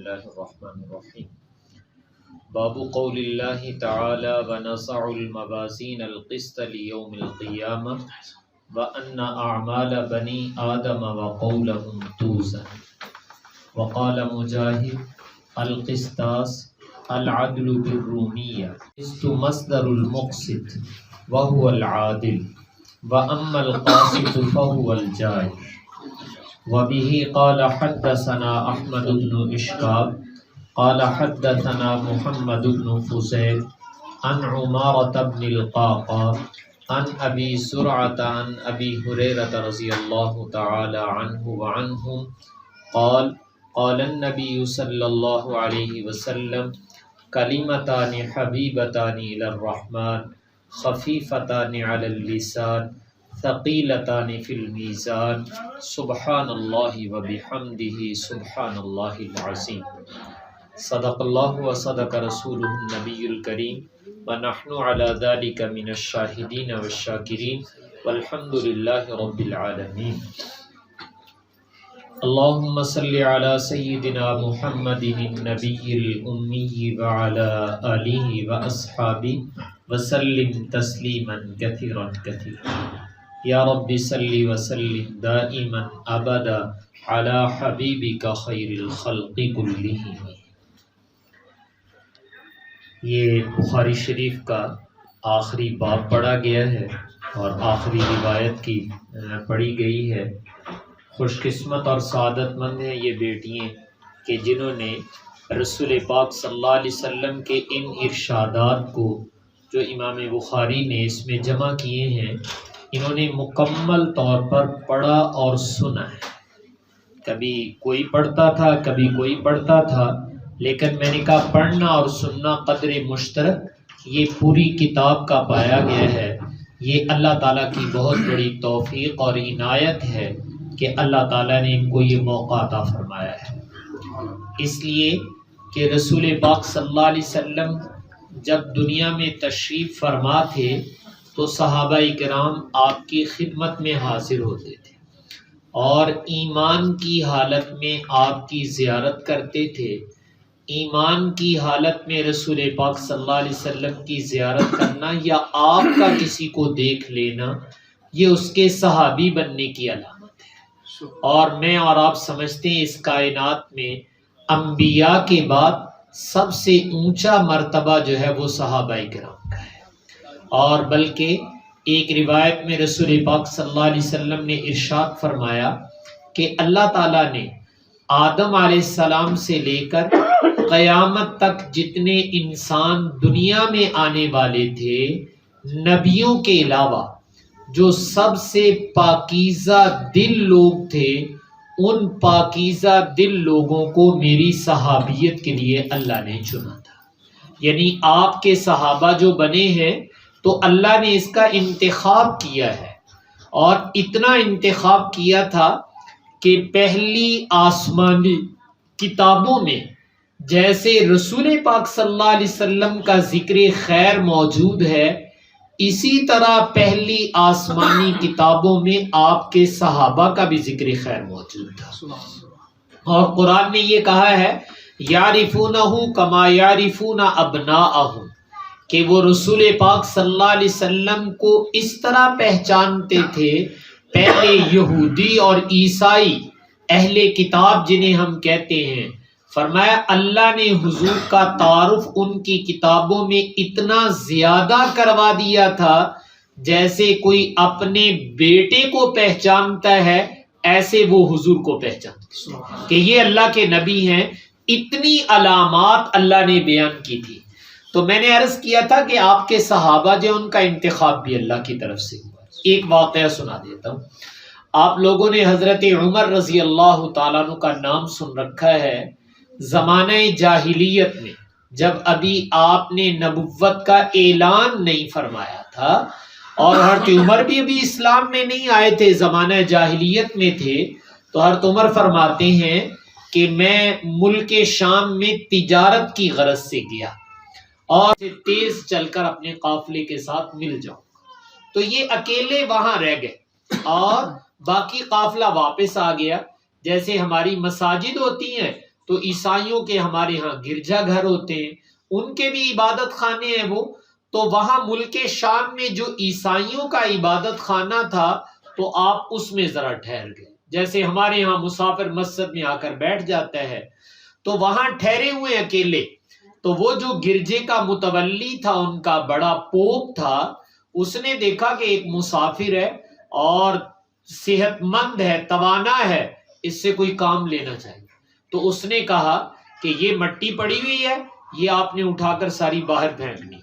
الله الرحمن الرحيم باب قول الله تعالى ونضع الموازين القسط ليوم القيامة وأن أعمال بني آدم وقولهم توزن. وقال مجاهد القسطاس العدل بالرومية قسط مصدر المقسط وهو العادل وأما القاسط فهو الجائر. وبه قال حدثنا أحمد بن إشكاب قال حدثنا محمد بن فزيل عن عمارة بن القعقاع عن أبي زرعة عن أبي هريرة رضي الله تعالى عنه وعنهم قال قال النبي صلى الله عليه وسلم كلمتان حبيبتان إلى الرحمن خفيفتان على اللسان ثقيلتان في الميزان سبحان الله وبحمده سبحان الله العظيم. صدق اللہ و صدق رسولہ النبی الکریم ونحن على ذلك من الشاہدین والشاکرین والحمد للہ رب العالمین. اللہم صل علی سیدنا محمد النبی الامی وعلی آلہ واصحابہ وسلم تسلیما کثیرا کثیرا. یا رب صل وسلم دائما ابدا علی حبیبک خیر الخلق کلہم. یہ بخاری شریف کا آخری باب پڑھا گیا ہے اور آخری روایت کی پڑھی گئی ہے. خوش قسمت اور سعادت مند ہیں یہ بیٹیاں کہ جنہوں نے رسول پاک صلی اللہ علیہ وسلم کے ان ارشادات کو جو امام بخاری نے اس میں جمع کیے ہیں انہوں نے مکمل طور پر پڑھا اور سنا ہے. کبھی کوئی پڑھتا تھا کبھی کوئی پڑھتا تھا، لیکن میں نے کہا پڑھنا اور سننا قدر مشترک یہ پوری کتاب کا پایا گیا ہے. یہ اللہ تعالیٰ کی بہت بڑی توفیق اور عنایت ہے کہ اللہ تعالیٰ نے ان کو یہ موقع عطا فرمایا ہے. اس لیے کہ رسول پاک صلی اللہ علیہ وسلم جب دنیا میں تشریف فرما تھے تو صحابہ کرام آپ کی خدمت میں حاضر ہوتے تھے اور ایمان کی حالت میں آپ کی زیارت کرتے تھے. ایمان کی حالت میں رسول پاک صلی اللہ علیہ وسلم کی زیارت کرنا یا آپ کا کسی کو دیکھ لینا یہ اس کے صحابی بننے کی علامت ہے. اور میں اور آپ سمجھتے ہیں اس کائنات میں انبیاء کے بعد سب سے اونچا مرتبہ جو ہے وہ صحابہ کرام کا ہے. اور بلکہ ایک روایت میں رسول پاک صلی اللہ علیہ وسلم نے ارشاد فرمایا کہ اللہ تعالیٰ نے آدم علیہ السلام سے لے کر قیامت تک جتنے انسان دنیا میں آنے والے تھے نبیوں کے علاوہ جو سب سے پاکیزہ دل لوگ تھے ان پاکیزہ دل لوگوں کو میری صحابیت کے لیے اللہ نے چنا تھا. یعنی آپ کے صحابہ جو بنے ہیں تو اللہ نے اس کا انتخاب کیا ہے اور اتنا انتخاب کیا تھا کہ پہلی آسمانی کتابوں میں جیسے رسول پاک صلی اللہ علیہ وسلم کا ذکر خیر موجود ہے اسی طرح پہلی آسمانی کتابوں میں آپ کے صحابہ کا بھی ذکر خیر موجود تھا. اور قرآن نے یہ کہا ہے یعرفونہ کما یعرفون ابناءہم کہ وہ رسول پاک صلی اللہ علیہ وسلم کو اس طرح پہچانتے تھے. پہلے یہودی اور عیسائی اہل کتاب جنہیں ہم کہتے ہیں، فرمایا اللہ نے حضور کا تعارف ان کی کتابوں میں اتنا زیادہ کروا دیا تھا جیسے کوئی اپنے بیٹے کو پہچانتا ہے ایسے وہ حضور کو پہچانتے کہ یہ اللہ کے نبی ہیں. اتنی علامات اللہ نے بیان کی تھی. تو میں نے عرض کیا تھا کہ آپ کے صحابہ جو ان کا انتخاب بھی اللہ کی طرف سے ہوا. ایک واقعہ سنا دیتا ہوں. آپ لوگوں نے حضرت عمر رضی اللہ تعالیٰ عنہ کا نام سن رکھا ہے. زمانہ جاہلیت میں جب ابھی آپ نے نبوت کا اعلان نہیں فرمایا تھا اور حضرت عمر بھی ابھی اسلام میں نہیں آئے تھے، زمانہ جاہلیت میں تھے، تو حضرت عمر فرماتے ہیں کہ میں ملک شام میں تجارت کی غرض سے گیا اور تیز چل کر اپنے قافلے کے ساتھ مل جاؤں. تو یہ اکیلے وہاں رہ گئے اور باقی قافلہ واپس آ گیا. جیسے ہماری مساجد ہوتی ہیں تو عیسائیوں کے ہمارے ہاں گرجا گھر ہوتے ہیں، ان کے بھی عبادت خانے ہیں وہ، تو وہاں ملک شام میں جو عیسائیوں کا عبادت خانہ تھا تو آپ اس میں ذرا ٹھہر گئے، جیسے ہمارے یہاں مسافر مسجد میں آ کر بیٹھ جاتا ہے، تو وہاں ٹھہرے ہوئے اکیلے، تو وہ جو گرجے کا متولی تھا، ان کا بڑا پوپ تھا، اس نے دیکھا کہ ایک مسافر ہے اور صحت مند ہے، توانا ہے، اس سے کوئی کام لینا چاہیے، تو اس نے کہا کہ یہ مٹی پڑی ہوئی ہے، یہ آپ نے اٹھا کر ساری باہر پھینکنی۔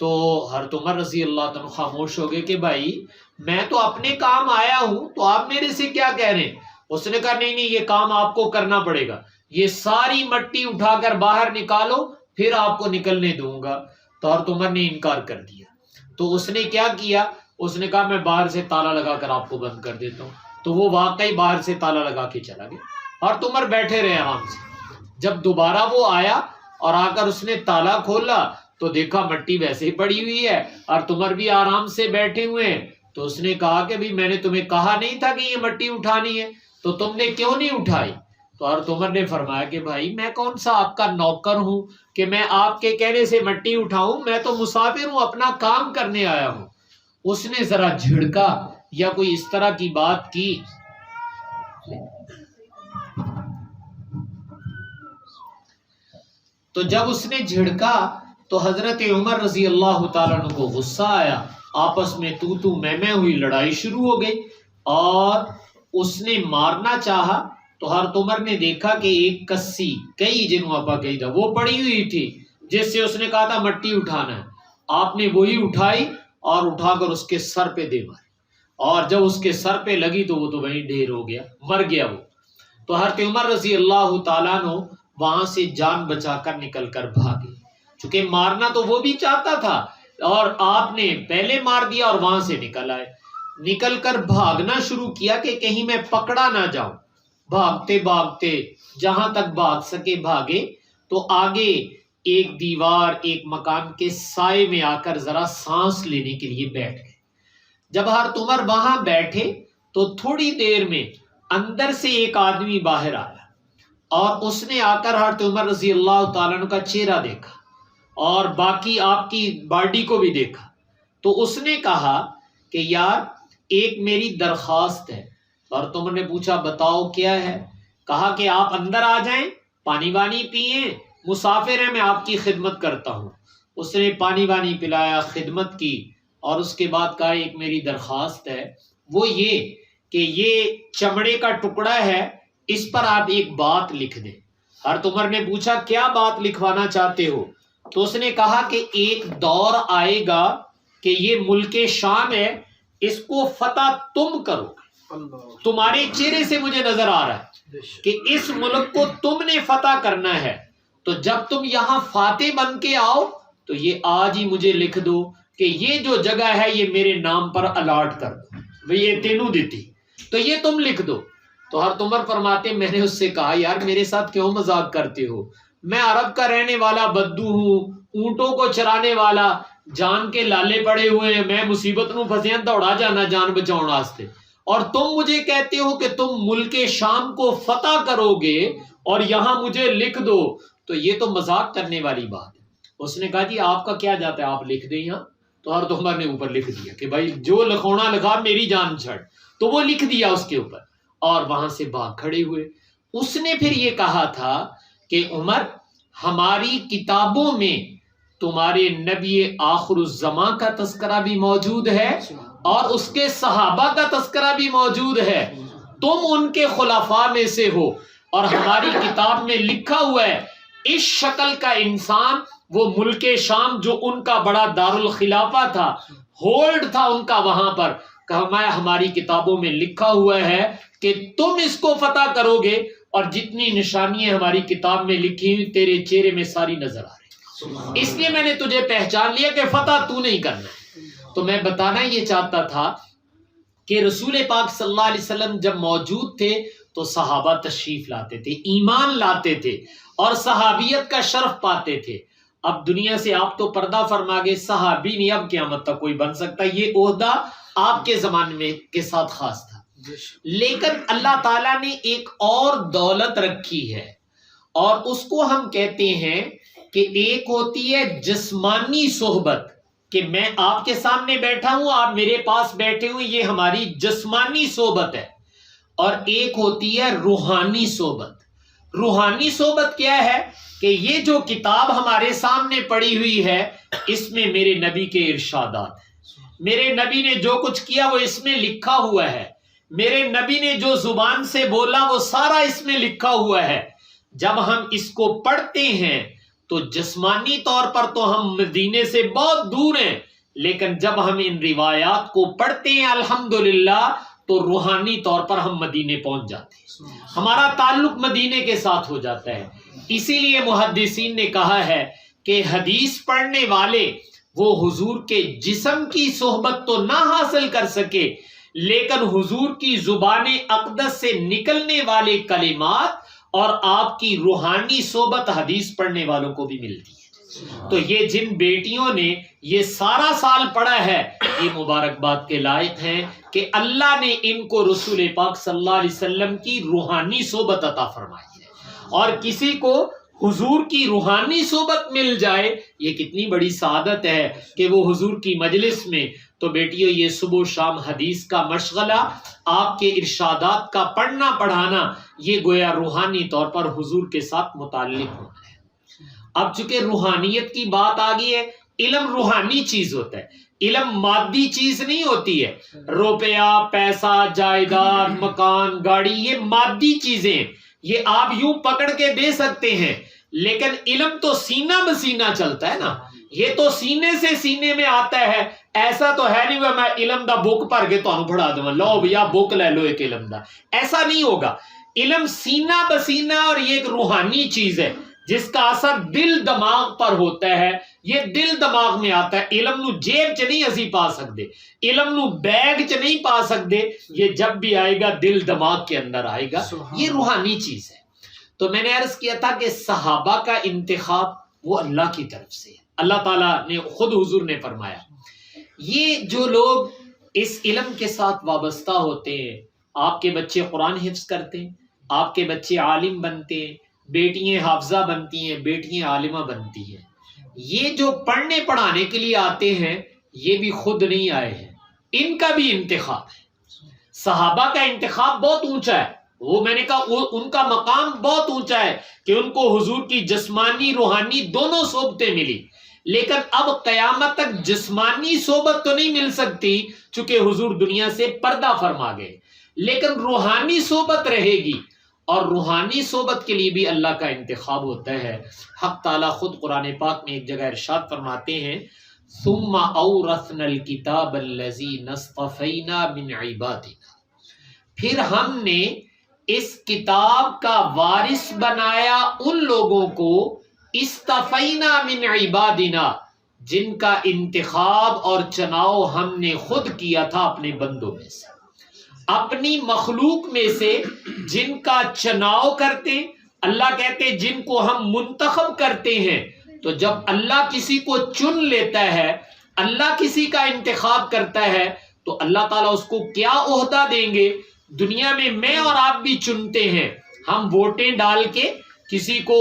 تو حضرت عمر رضی اللہ عنہ خاموش ہو گئے کہ بھائی میں تو اپنے کام آیا ہوں، تو آپ میرے سے کیا کہہ رہے ہیں؟ اس نے کہا نہیں یہ کام آپ کو کرنا پڑے گا، یہ ساری مٹی اٹھا کر باہر نکالو، پھر آپ کو نکلنے دوں گا۔ تو حضرت عمر نے انکار کر دیا، تو اس نے کیا کیا، اس نے کہا میں باہر سے تالا لگا کر آپ کو بند کر دیتا ہوں، تو وہ واقعی باہر سے تالا لگا کے چلا گیا، حضرت عمر بیٹھے رہے آرام سے۔ جب دوبارہ وہ آیا اور آ کر اس نے تالا کھولا تو دیکھا مٹی ویسے ہی پڑی ہوئی ہے اور عمر بھی آرام سے بیٹھے ہوئے ہیں، تو اس نے کہا کہ بھی میں نے تمہیں کہا نہیں تھا کہ یہ مٹی اٹھانی ہے، تو تم نے کیوں نہیں اٹھائی؟ تو حضرت عمر نے فرمایا کہ بھائی میں کون سا آپ کا نوکر ہوں کہ میں آپ کے کہنے سے مٹی اٹھاؤں، میں تو مسافر ہوں، اپنا کام کرنے آیا ہوں۔ اس نے ذرا جھڑکا یا کوئی اس طرح کی بات کی، تو جب اس نے جھڑکا تو حضرت عمر رضی اللہ تعالیٰ عنہ کو غصہ آیا، آپس میں تو میں ہوئی، لڑائی شروع ہو گئی اور اس نے مارنا چاہا، تو حضرت عمر نے دیکھا کہ ایک کسی کئی جنوں پا گئی تھا وہ پڑی ہوئی تھی جس سے اس نے کہا تھا مٹی اٹھانا ہے، آپ نے وہی اٹھائی اور اٹھا کر اس کے سر پہ دے ماری، اور جب اس کے سر پہ لگی تو وہ تو وہیں ڈھیر ہو گیا، مر گیا وہ۔ تو حضرت عمر رضی اللہ تعالیٰ عنہ وہاں سے جان بچا کر نکل کر بھاگے، چونکہ مارنا تو وہ بھی چاہتا تھا اور آپ نے پہلے مار دیا اور وہاں سے نکل آئے، نکل کر بھاگنا شروع کیا کہ کہیں میں پکڑا نہ جاؤں، بھاگتے بھاگتے جہاں تک بھاگ سکے بھاگے، تو آگے ایک دیوار ایک مکان کے سائے میں آ کر ذرا سانس لینے کے لیے بیٹھ گئے۔ جب حضرت عمر وہاں بیٹھے تو تھوڑی دیر میں اندر سے ایک آدمی باہر آیا اور اس نے آ کر حضرت عمر رضی اللہ تعالیٰ عنہ کا چہرہ دیکھا اور باقی آپ کی باڈی کو بھی دیکھا، تو اس نے کہا کہ یار ایک میری درخواست ہے۔ حضرت عمر نے پوچھا بتاؤ کیا ہے؟ کہا کہ آپ اندر آ جائیں، پانی وانی پئیں، مسافر ہیں، میں آپ کی خدمت کرتا ہوں۔ اس نے پانی وانی پلایا، خدمت کی، اور اس کے بعد کہا ایک میری درخواست ہے، وہ یہ کہ یہ چمڑے کا ٹکڑا ہے، اس پر آپ ایک بات لکھ دیں۔ حضرت عمر نے پوچھا کیا بات لکھوانا چاہتے ہو؟ تو اس نے کہا کہ ایک دور آئے گا کہ یہ ملک شام ہے، اس کو فتح تم کرو، تمہارے چہرے سے مجھے نظر آ رہا ہے کہ اس ملک کو تم نے فتح کرنا ہے، تو جب تم یہاں فاتح بن کے آؤ تو یہ آج ہی مجھے لکھ دو کہ یہ جو جگہ ہے یہ میرے نام پر الاٹ کر دو، وہ یہ تینوں دیتی، تو یہ تم لکھ دو۔ تو حضرت عمر فرماتے میں نے اس سے کہا یار میرے ساتھ کیوں مذاق کرتے ہو، میں عرب کا رہنے والا بدو ہوں، اونٹوں کو چرانے والا، جان کے لالے پڑے ہوئے ہیں، میں مصیبت نو پھسیاں دوڑا جانا جان بچاؤ واسطے، اور تم مجھے کہتے ہو کہ تم ملک شام کو فتح کرو گے اور یہاں مجھے لکھ دو، تو یہ تو مذاق کرنے والی بات ہے۔ اس نے کہا جی آپ کا کیا جاتا ہے، آپ لکھ دیں یہاں۔ تو حضرت عمر نے اوپر لکھ دیا کہ بھائی جو لکھونا لکھا، میری جان چھڑ، تو وہ لکھ دیا اس کے اوپر اور وہاں سے بھاگ کھڑے ہوئے۔ اس نے پھر یہ کہا تھا کہ عمر ہماری کتابوں میں تمہارے نبی آخر الزمان کا تذکرہ بھی موجود ہے اور اس کے صحابہ کا تذکرہ بھی موجود ہے، تم ان کے خلفاء میں سے ہو، اور ہماری کتاب میں لکھا ہوا ہے اس شکل کا انسان وہ ملک شام جو ان کا بڑا دارالخلافہ تھا، ہولڈ تھا ان کا وہاں پر، ہماری کتابوں میں لکھا ہوا ہے کہ تم اس کو فتح کرو گے، اور جتنی نشانیاں ہماری کتاب میں لکھی ہوئی تیرے چہرے میں ساری نظر آ رہی، اس لیے میں نے تجھے پہچان لیا کہ فتح تو نہیں کرنا ہے۔ تو میں بتانا یہ چاہتا تھا کہ رسول پاک صلی اللہ علیہ وسلم جب موجود تھے تو صحابہ تشریف لاتے تھے، ایمان لاتے تھے اور صحابیت کا شرف پاتے تھے۔ اب دنیا سے آپ تو پردہ فرما گئے، صحابی نہیں اب قیامت تک کوئی بن سکتا، یہ عہدہ آپ کے زمانے میں کے ساتھ خاص تھا، لیکن اللہ تعالیٰ نے ایک اور دولت رکھی ہے، اور اس کو ہم کہتے ہیں کہ ایک ہوتی ہے جسمانی صحبت، کہ میں آپ کے سامنے بیٹھا ہوں، آپ میرے پاس بیٹھے ہوئے، یہ ہماری جسمانی صحبت ہے، اور ایک ہوتی ہے روحانی صحبت۔ روحانی صحبت کیا ہے کہ یہ جو کتاب ہمارے سامنے پڑی ہوئی ہے اس میں میرے نبی کے ارشادات ہیں، میرے نبی نے جو کچھ کیا وہ اس میں لکھا ہوا ہے، میرے نبی نے جو زبان سے بولا وہ سارا اس میں لکھا ہوا ہے۔ جب ہم اس کو پڑھتے ہیں تو جسمانی طور پر تو ہم مدینے سے بہت دور ہیں، لیکن جب ہم ان روایات کو پڑھتے ہیں الحمدللہ تو روحانی طور پر ہم مدینے پہنچ جاتے ہیں، ہمارا تعلق مدینے کے ساتھ ہو جاتا ہے۔ اسی لیے محدثین نے کہا ہے کہ حدیث پڑھنے والے وہ حضور کے جسم کی صحبت تو نہ حاصل کر سکے، لیکن حضور کی زبان اقدس سے نکلنے والے کلمات اور آپ کی روحانی صحبت حدیث پڑھنے والوں کو بھی ملتی ہے۔ تو یہ جن بیٹیوں نے یہ سارا سال پڑھا ہے یہ مبارکباد کے لائق ہیں کہ اللہ نے ان کو رسول پاک صلی اللہ علیہ وسلم کی روحانی صحبت عطا فرمائی ہے، اور کسی کو حضور کی روحانی صحبت مل جائے یہ کتنی بڑی سعادت ہے کہ وہ حضور کی مجلس میں۔ تو بیٹیوں یہ صبح و شام حدیث کا مشغلہ، آپ کے ارشادات کا پڑھنا پڑھانا، یہ گویا روحانی طور پر حضور کے ساتھ متعلق ہونا ہے۔ اب چونکہ روحانیت کی بات آ گئی ہے، علم روحانی چیز ہوتا ہے، علم مادی چیز نہیں ہوتی ہے۔ روپیہ، پیسہ، جائیداد، مکان، گاڑی، یہ مادی چیزیں ہیں، یہ آپ یوں پکڑ کے دے سکتے ہیں، لیکن علم تو سینہ بسینہ چلتا ہے نا، یہ تو سینے سے سینے میں آتا ہے۔ ایسا تو ہے نہیں میں علم دا بک بھر کے تمہیں پڑھا دوں، لو بھیا بک لے لو ایک علم دا، ایسا نہیں ہوگا۔ علم سینہ بسینہ، اور یہ ایک روحانی چیز ہے جس کا اثر دل دماغ پر ہوتا ہے، یہ دل دماغ میں آتا ہے۔ علم نو جیب چ نہیں اسی پا سکتے، علم نو بیگ چ نہیں پا سکتے، یہ جب بھی آئے گا دل دماغ کے اندر آئے گا، یہ روحانی چیز ہے۔ تو میں نے عرض کیا تھا کہ صحابہ کا انتخاب وہ اللہ کی طرف سے ہے، اللہ تعالیٰ نے خود حضور نے فرمایا یہ جو لوگ اس علم کے ساتھ وابستہ ہوتے ہیں، آپ کے بچے قرآن حفظ کرتے ہیں، آپ کے بچے عالم بنتے ہیں، بیٹیاں حافظہ بنتی ہیں، بیٹیاں عالمہ بنتی ہیں، یہ جو پڑھنے پڑھانے کے لیے آتے ہیں یہ بھی خود نہیں آئے ہیں، ان کا بھی انتخاب ہے۔ صحابہ کا انتخاب بہت اونچا ہے، وہ میں نے کہا ان کا مقام بہت اونچا ہے کہ ان کو حضور کی جسمانی روحانی دونوں صحبتیں ملی، لیکن اب قیامت تک جسمانی صحبت تو نہیں مل سکتی چونکہ حضور دنیا سے پردہ فرما گئے، لیکن روحانی صحبت رہے گی، اور روحانی صحبت کے لیے بھی اللہ کا انتخاب ہوتا ہے۔ حق تعالیٰ خود قرآن پاک میں ایک جگہ ارشاد فرماتے ہیں ثم اورثنا الکتاب الذین اصطفینا من عبادنا، پھر ہم نے اس کتاب کا وارث بنایا ان لوگوں کو اصطفینا من عبادنا جن کا انتخاب اور چناؤ ہم نے خود کیا تھا اپنے بندوں میں سے، اپنی مخلوق میں سے جن کا چناؤ کرتے، اللہ کہتے جن کو ہم منتخب کرتے ہیں۔ تو جب اللہ کسی کو چن لیتا ہے، اللہ کسی کا انتخاب کرتا ہے تو اللہ تعالیٰ اس کو کیا عہدہ دیں گے۔ دنیا میں اور آپ بھی چنتے ہیں، ہم ووٹیں ڈال کے کسی کو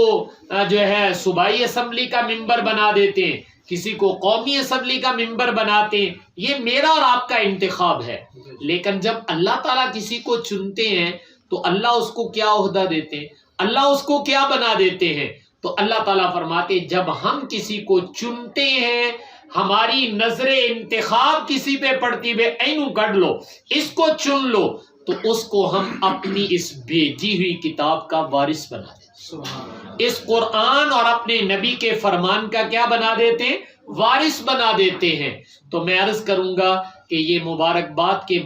جو ہے صوبائی اسمبلی کا ممبر بنا دیتے ہیں، کسی کو قومی اسمبلی کا ممبر بناتے ہیں، یہ میرا اور آپ کا انتخاب ہے۔ لیکن جب اللہ تعالیٰ کسی کو چنتے ہیں تو اللہ اس کو کیا عہدہ دیتے ہیں، اللہ اس کو کیا بنا دیتے ہیں۔ تو اللہ تعالیٰ فرماتے جب ہم کسی کو چنتے ہیں، ہماری نظر انتخاب کسی پہ پڑتی ہے، اینو کر لو، اس کو چن لو، تو اس کو ہم اپنی اس بھیجی ہوئی کتاب کا وارث بنا دیتے ہیں، اس قرآن اور اپنے نبی کے فرمان کا کیا بنا دیتے ہیں، وارث بنا دیتے ہیں۔ تو میں عرض کروں گا کہ یہ مبارکباد کے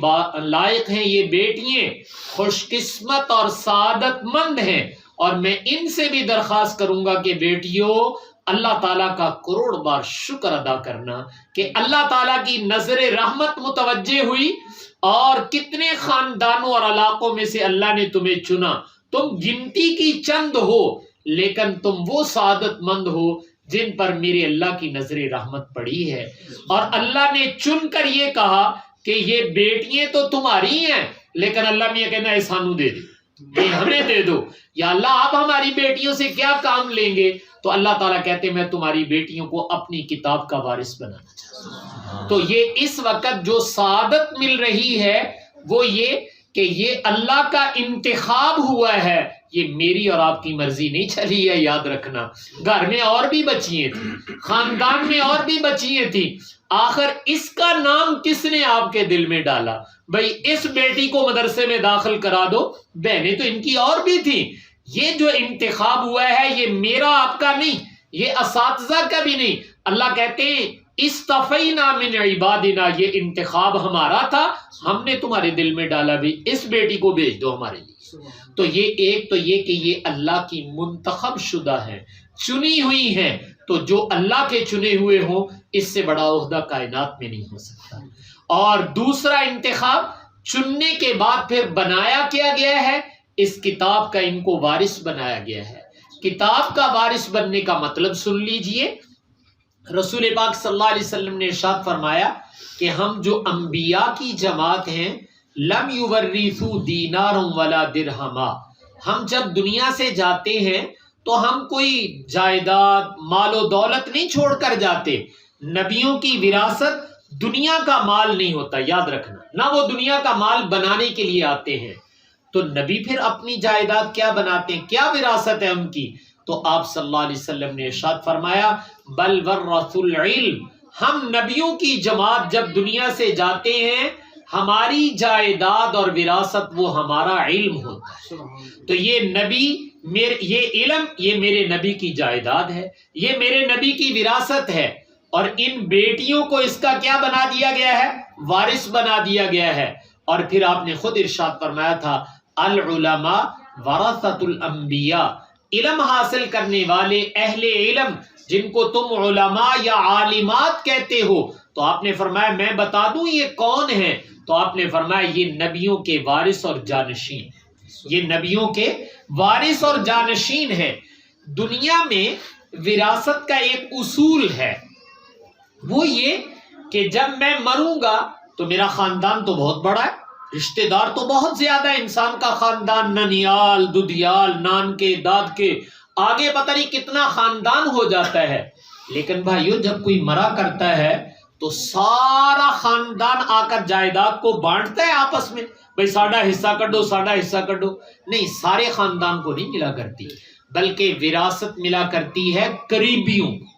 لائق ہیں، یہ بیٹیاں خوش قسمت اور سعادت مند ہیں، اور میں ان سے بھی درخواست کروں گا کہ بیٹیوں اللہ تعالیٰ کا کروڑ بار شکر ادا کرنا کہ اللہ تعالیٰ کی نظر رحمت متوجہ ہوئی، اور کتنے خاندانوں اور علاقوں میں سے اللہ نے تمہیں چنا، تم گنتی کی چند ہو لیکن تم وہ سعادت مند ہو جن پر میرے اللہ کی نظر رحمت پڑی ہے۔ اور اللہ نے چن کر یہ کہا کہ یہ بیٹیاں تو تمہاری ہیں، لیکن اللہ میاں کہنا ہے سانو دے دی، یہ ہمیں دے دو، یا اللہ آپ ہماری بیٹیوں سے کیا کام لیں گے؟ تو اللہ تعالیٰ کہتے ہیں میں تمہاری بیٹیوں کو اپنی کتاب کا وارث بنانا چاہتا ہوں۔ تو یہ اس وقت جو سعادت مل رہی ہے وہ یہ کہ یہ اللہ کا انتخاب ہوا ہے، یہ میری اور آپ کی مرضی نہیں چلی ہے۔ یاد رکھنا، گھر میں اور بھی بچیاں تھیں، خاندان میں اور بھی بچیاں تھیں، آخر اس کا نام کس نے آپ کے دل میں ڈالا؟ بھئی اس بیٹی کو مدرسے میں داخل کرا دو، بہنیں تو ان کی اور بھی تھیں۔ یہ جو انتخاب ہوا ہے یہ میرا آپ کا نہیں، یہ اساتذہ کا بھی نہیں۔ اللہ کہتے ہیں استفینا من عبادنا، یہ انتخاب ہمارا تھا، ہم نے تمہارے دل میں ڈالا بھی اس بیٹی کو بھیج دو ہمارے لیے۔ تو یہ ایک تو یہ کہ یہ اللہ کی منتخب شدہ ہے، چنی ہوئی ہیں، تو جو اللہ کے چنے ہوئے ہوں اس سے بڑا عہدہ کائنات میں نہیں ہو سکتا۔ اور دوسرا انتخاب چننے کے بعد پھر بنایا کیا گیا ہے، اس کتاب کا ان کو وارث بنایا گیا ہے۔ کتاب کا وارث بننے کا مطلب سن لیجئے، رسول پاک صلی اللہ علیہ وسلم نے ارشاد فرمایا کہ ہم جو انبیاء کی جماعت ہیں لم یورثوا دینارا ولا درہما، ہم جب دنیا سے جاتے ہیں تو ہم کوئی جائیداد مال و دولت نہیں چھوڑ کر جاتے۔ نبیوں کی وراثت دنیا کا مال نہیں ہوتا، یاد رکھنا، نہ وہ دنیا کا مال بنانے کے لیے آتے ہیں۔ تو نبی پھر اپنی جائیداد کیا بناتے ہیں، کیا وراثت ہے ان کی؟ تو آپ صلی اللہ علیہ وسلم نے ارشاد فرمایا بل ورثوا العلم، ہم نبیوں کی جماعت جب دنیا سے جاتے ہیں ہماری جائیداد اور وراثت وہ ہمارا علم ہوتا ہے۔ تو یہ نبی یہ علم یہ میرے نبی کی جائیداد ہے، یہ میرے نبی کی وراثت ہے، اور ان بیٹیوں کو اس کا کیا بنا دیا گیا ہے، وارث بنا دیا گیا ہے۔ اور پھر آپ نے خود ارشاد فرمایا تھا العلماء ورثۃ الانبیاء، علم حاصل کرنے والے اہل علم جن کو تم علماء یا عالمات کہتے ہو، تو آپ نے فرمایا میں بتا دوں یہ کون ہے؟ تو آپ نے فرمایا یہ نبیوں کے وارث اور جانشین، یہ نبیوں کے وارث اور جانشین ہے۔ دنیا میں وراثت کا ایک اصول ہے، وہ یہ کہ جب میں مروں گا تو میرا خاندان تو بہت بڑا ہے، رشتہ دار تو بہت زیادہ ہے، انسان کا خاندان ننیال ددیال نان کے داد کے آگے پتہ نہیں کتنا خاندان ہو جاتا ہے۔ لیکن بھائیو جب کوئی مرا کرتا ہے تو سارا خاندان آ کر جائیداد کو بانٹتا ہے آپس میں، بھئی ساڈا حصہ کڈو ساڈا حصہ کڈو، نہیں، سارے خاندان کو نہیں ملا کرتی، بلکہ وراثت ملا کرتی ہے قریبیوں کو۔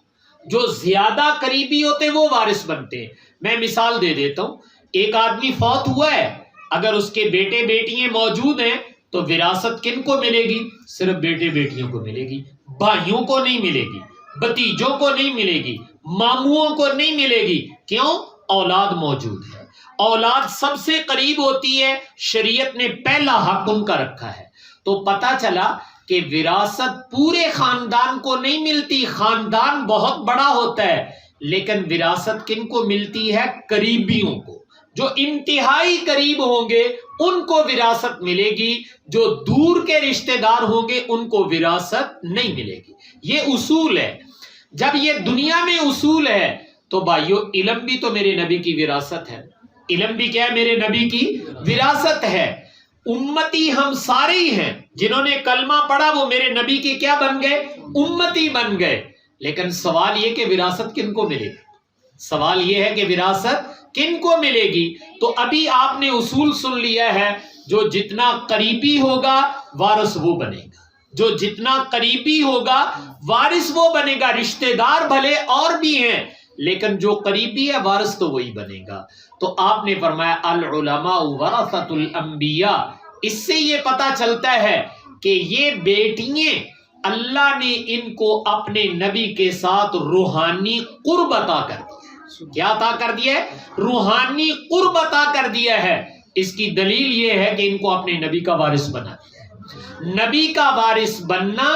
جو زیادہ قریبی ہوتے وہ وارث بنتے ہیں۔ میں مثال دے دیتا ہوں، ایک آدمی فوت ہوا ہے، اگر اس کے بیٹے بیٹیاں موجود ہیں تو وراثت کن کو ملے گی؟ صرف بیٹے بیٹیوں کو ملے گی، بھائیوں کو نہیں ملے گی، بھتیجوں کو نہیں ملے گی، ماموں کو نہیں ملے گی۔ کیوں؟ اولاد موجود ہے، اولاد سب سے قریب ہوتی ہے، شریعت نے پہلا حق ان کا رکھا ہے۔ تو پتہ چلا کہ وراثت پورے خاندان کو نہیں ملتی، خاندان بہت بڑا ہوتا ہے، لیکن وراثت کن کو ملتی ہے؟ قریبیوں کو، جو انتہائی قریب ہوں گے ان کو وراثت ملے گی، جو دور کے رشتہ دار ہوں گے ان کو وراثت نہیں ملے گی۔ یہ اصول ہے۔ جب یہ دنیا میں اصول ہے تو بھائیو علم بھی تو میرے نبی کی وراثت ہے، علم بھی کیا ہے؟ میرے نبی کی وراثت ہے۔ امتی ہم سارے ہی ہیں، جنہوں نے کلمہ پڑھا وہ میرے نبی کے کیا بن گئے؟ امتی بن گئے۔ لیکن سوال یہ کہ وراثت کن کو ملے گی؟ سوال یہ ہے کہ وراثت کن کو ملے گی؟ تو ابھی آپ نے اصول سن لیا ہے، جو جتنا قریبی ہوگا وارث وہ بنے گا، جو جتنا قریبی ہوگا وارث وہ بنے گا۔ رشتہ دار بھلے اور بھی ہیں لیکن جو قریبی ہے وارث تو وہی بنے گا۔ تو آپ نے فرمایا العلماء ورثۃ الانبیاء، اس سے یہ پتہ چلتا ہے کہ یہ بیٹیاں اللہ نے ان کو اپنے نبی کے ساتھ روحانی قرب عطا کر دیا۔ کیا عطا کر دیا ہے؟ روحانی قرب عطا کر دیا ہے۔ اس کی دلیل یہ ہے کہ ان کو اپنے نبی کا وارث بنا دیا ہے۔ نبی کا وارث بننا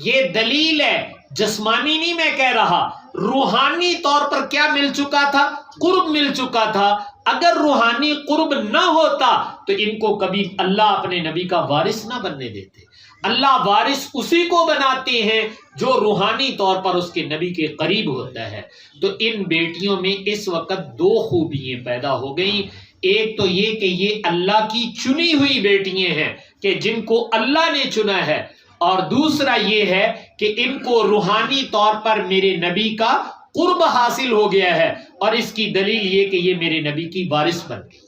یہ دلیل ہے، جسمانی نہیں میں کہہ رہا، روحانی طور پر کیا مل چکا تھا؟ قرب مل چکا تھا۔ اگر روحانی قرب نہ ہوتا تو ان کو کبھی اللہ اپنے نبی کا وارث نہ بننے دیتے۔ اللہ وارث اسی کو بناتے ہیں جو روحانی طور پر اس کے نبی کے قریب ہوتا ہے۔ تو ان بیٹیوں میں اس وقت دو خوبیاں پیدا ہو گئیں۔ ایک تو یہ کہ یہ اللہ کی چنی ہوئی بیٹیاں ہیں، کہ جن کو اللہ نے چنا ہے، اور دوسرا یہ ہے کہ ان کو روحانی طور پر میرے نبی کا قرب حاصل ہو گیا ہے، اور اس کی دلیل یہ کہ یہ میرے نبی کی وارث بن گئی۔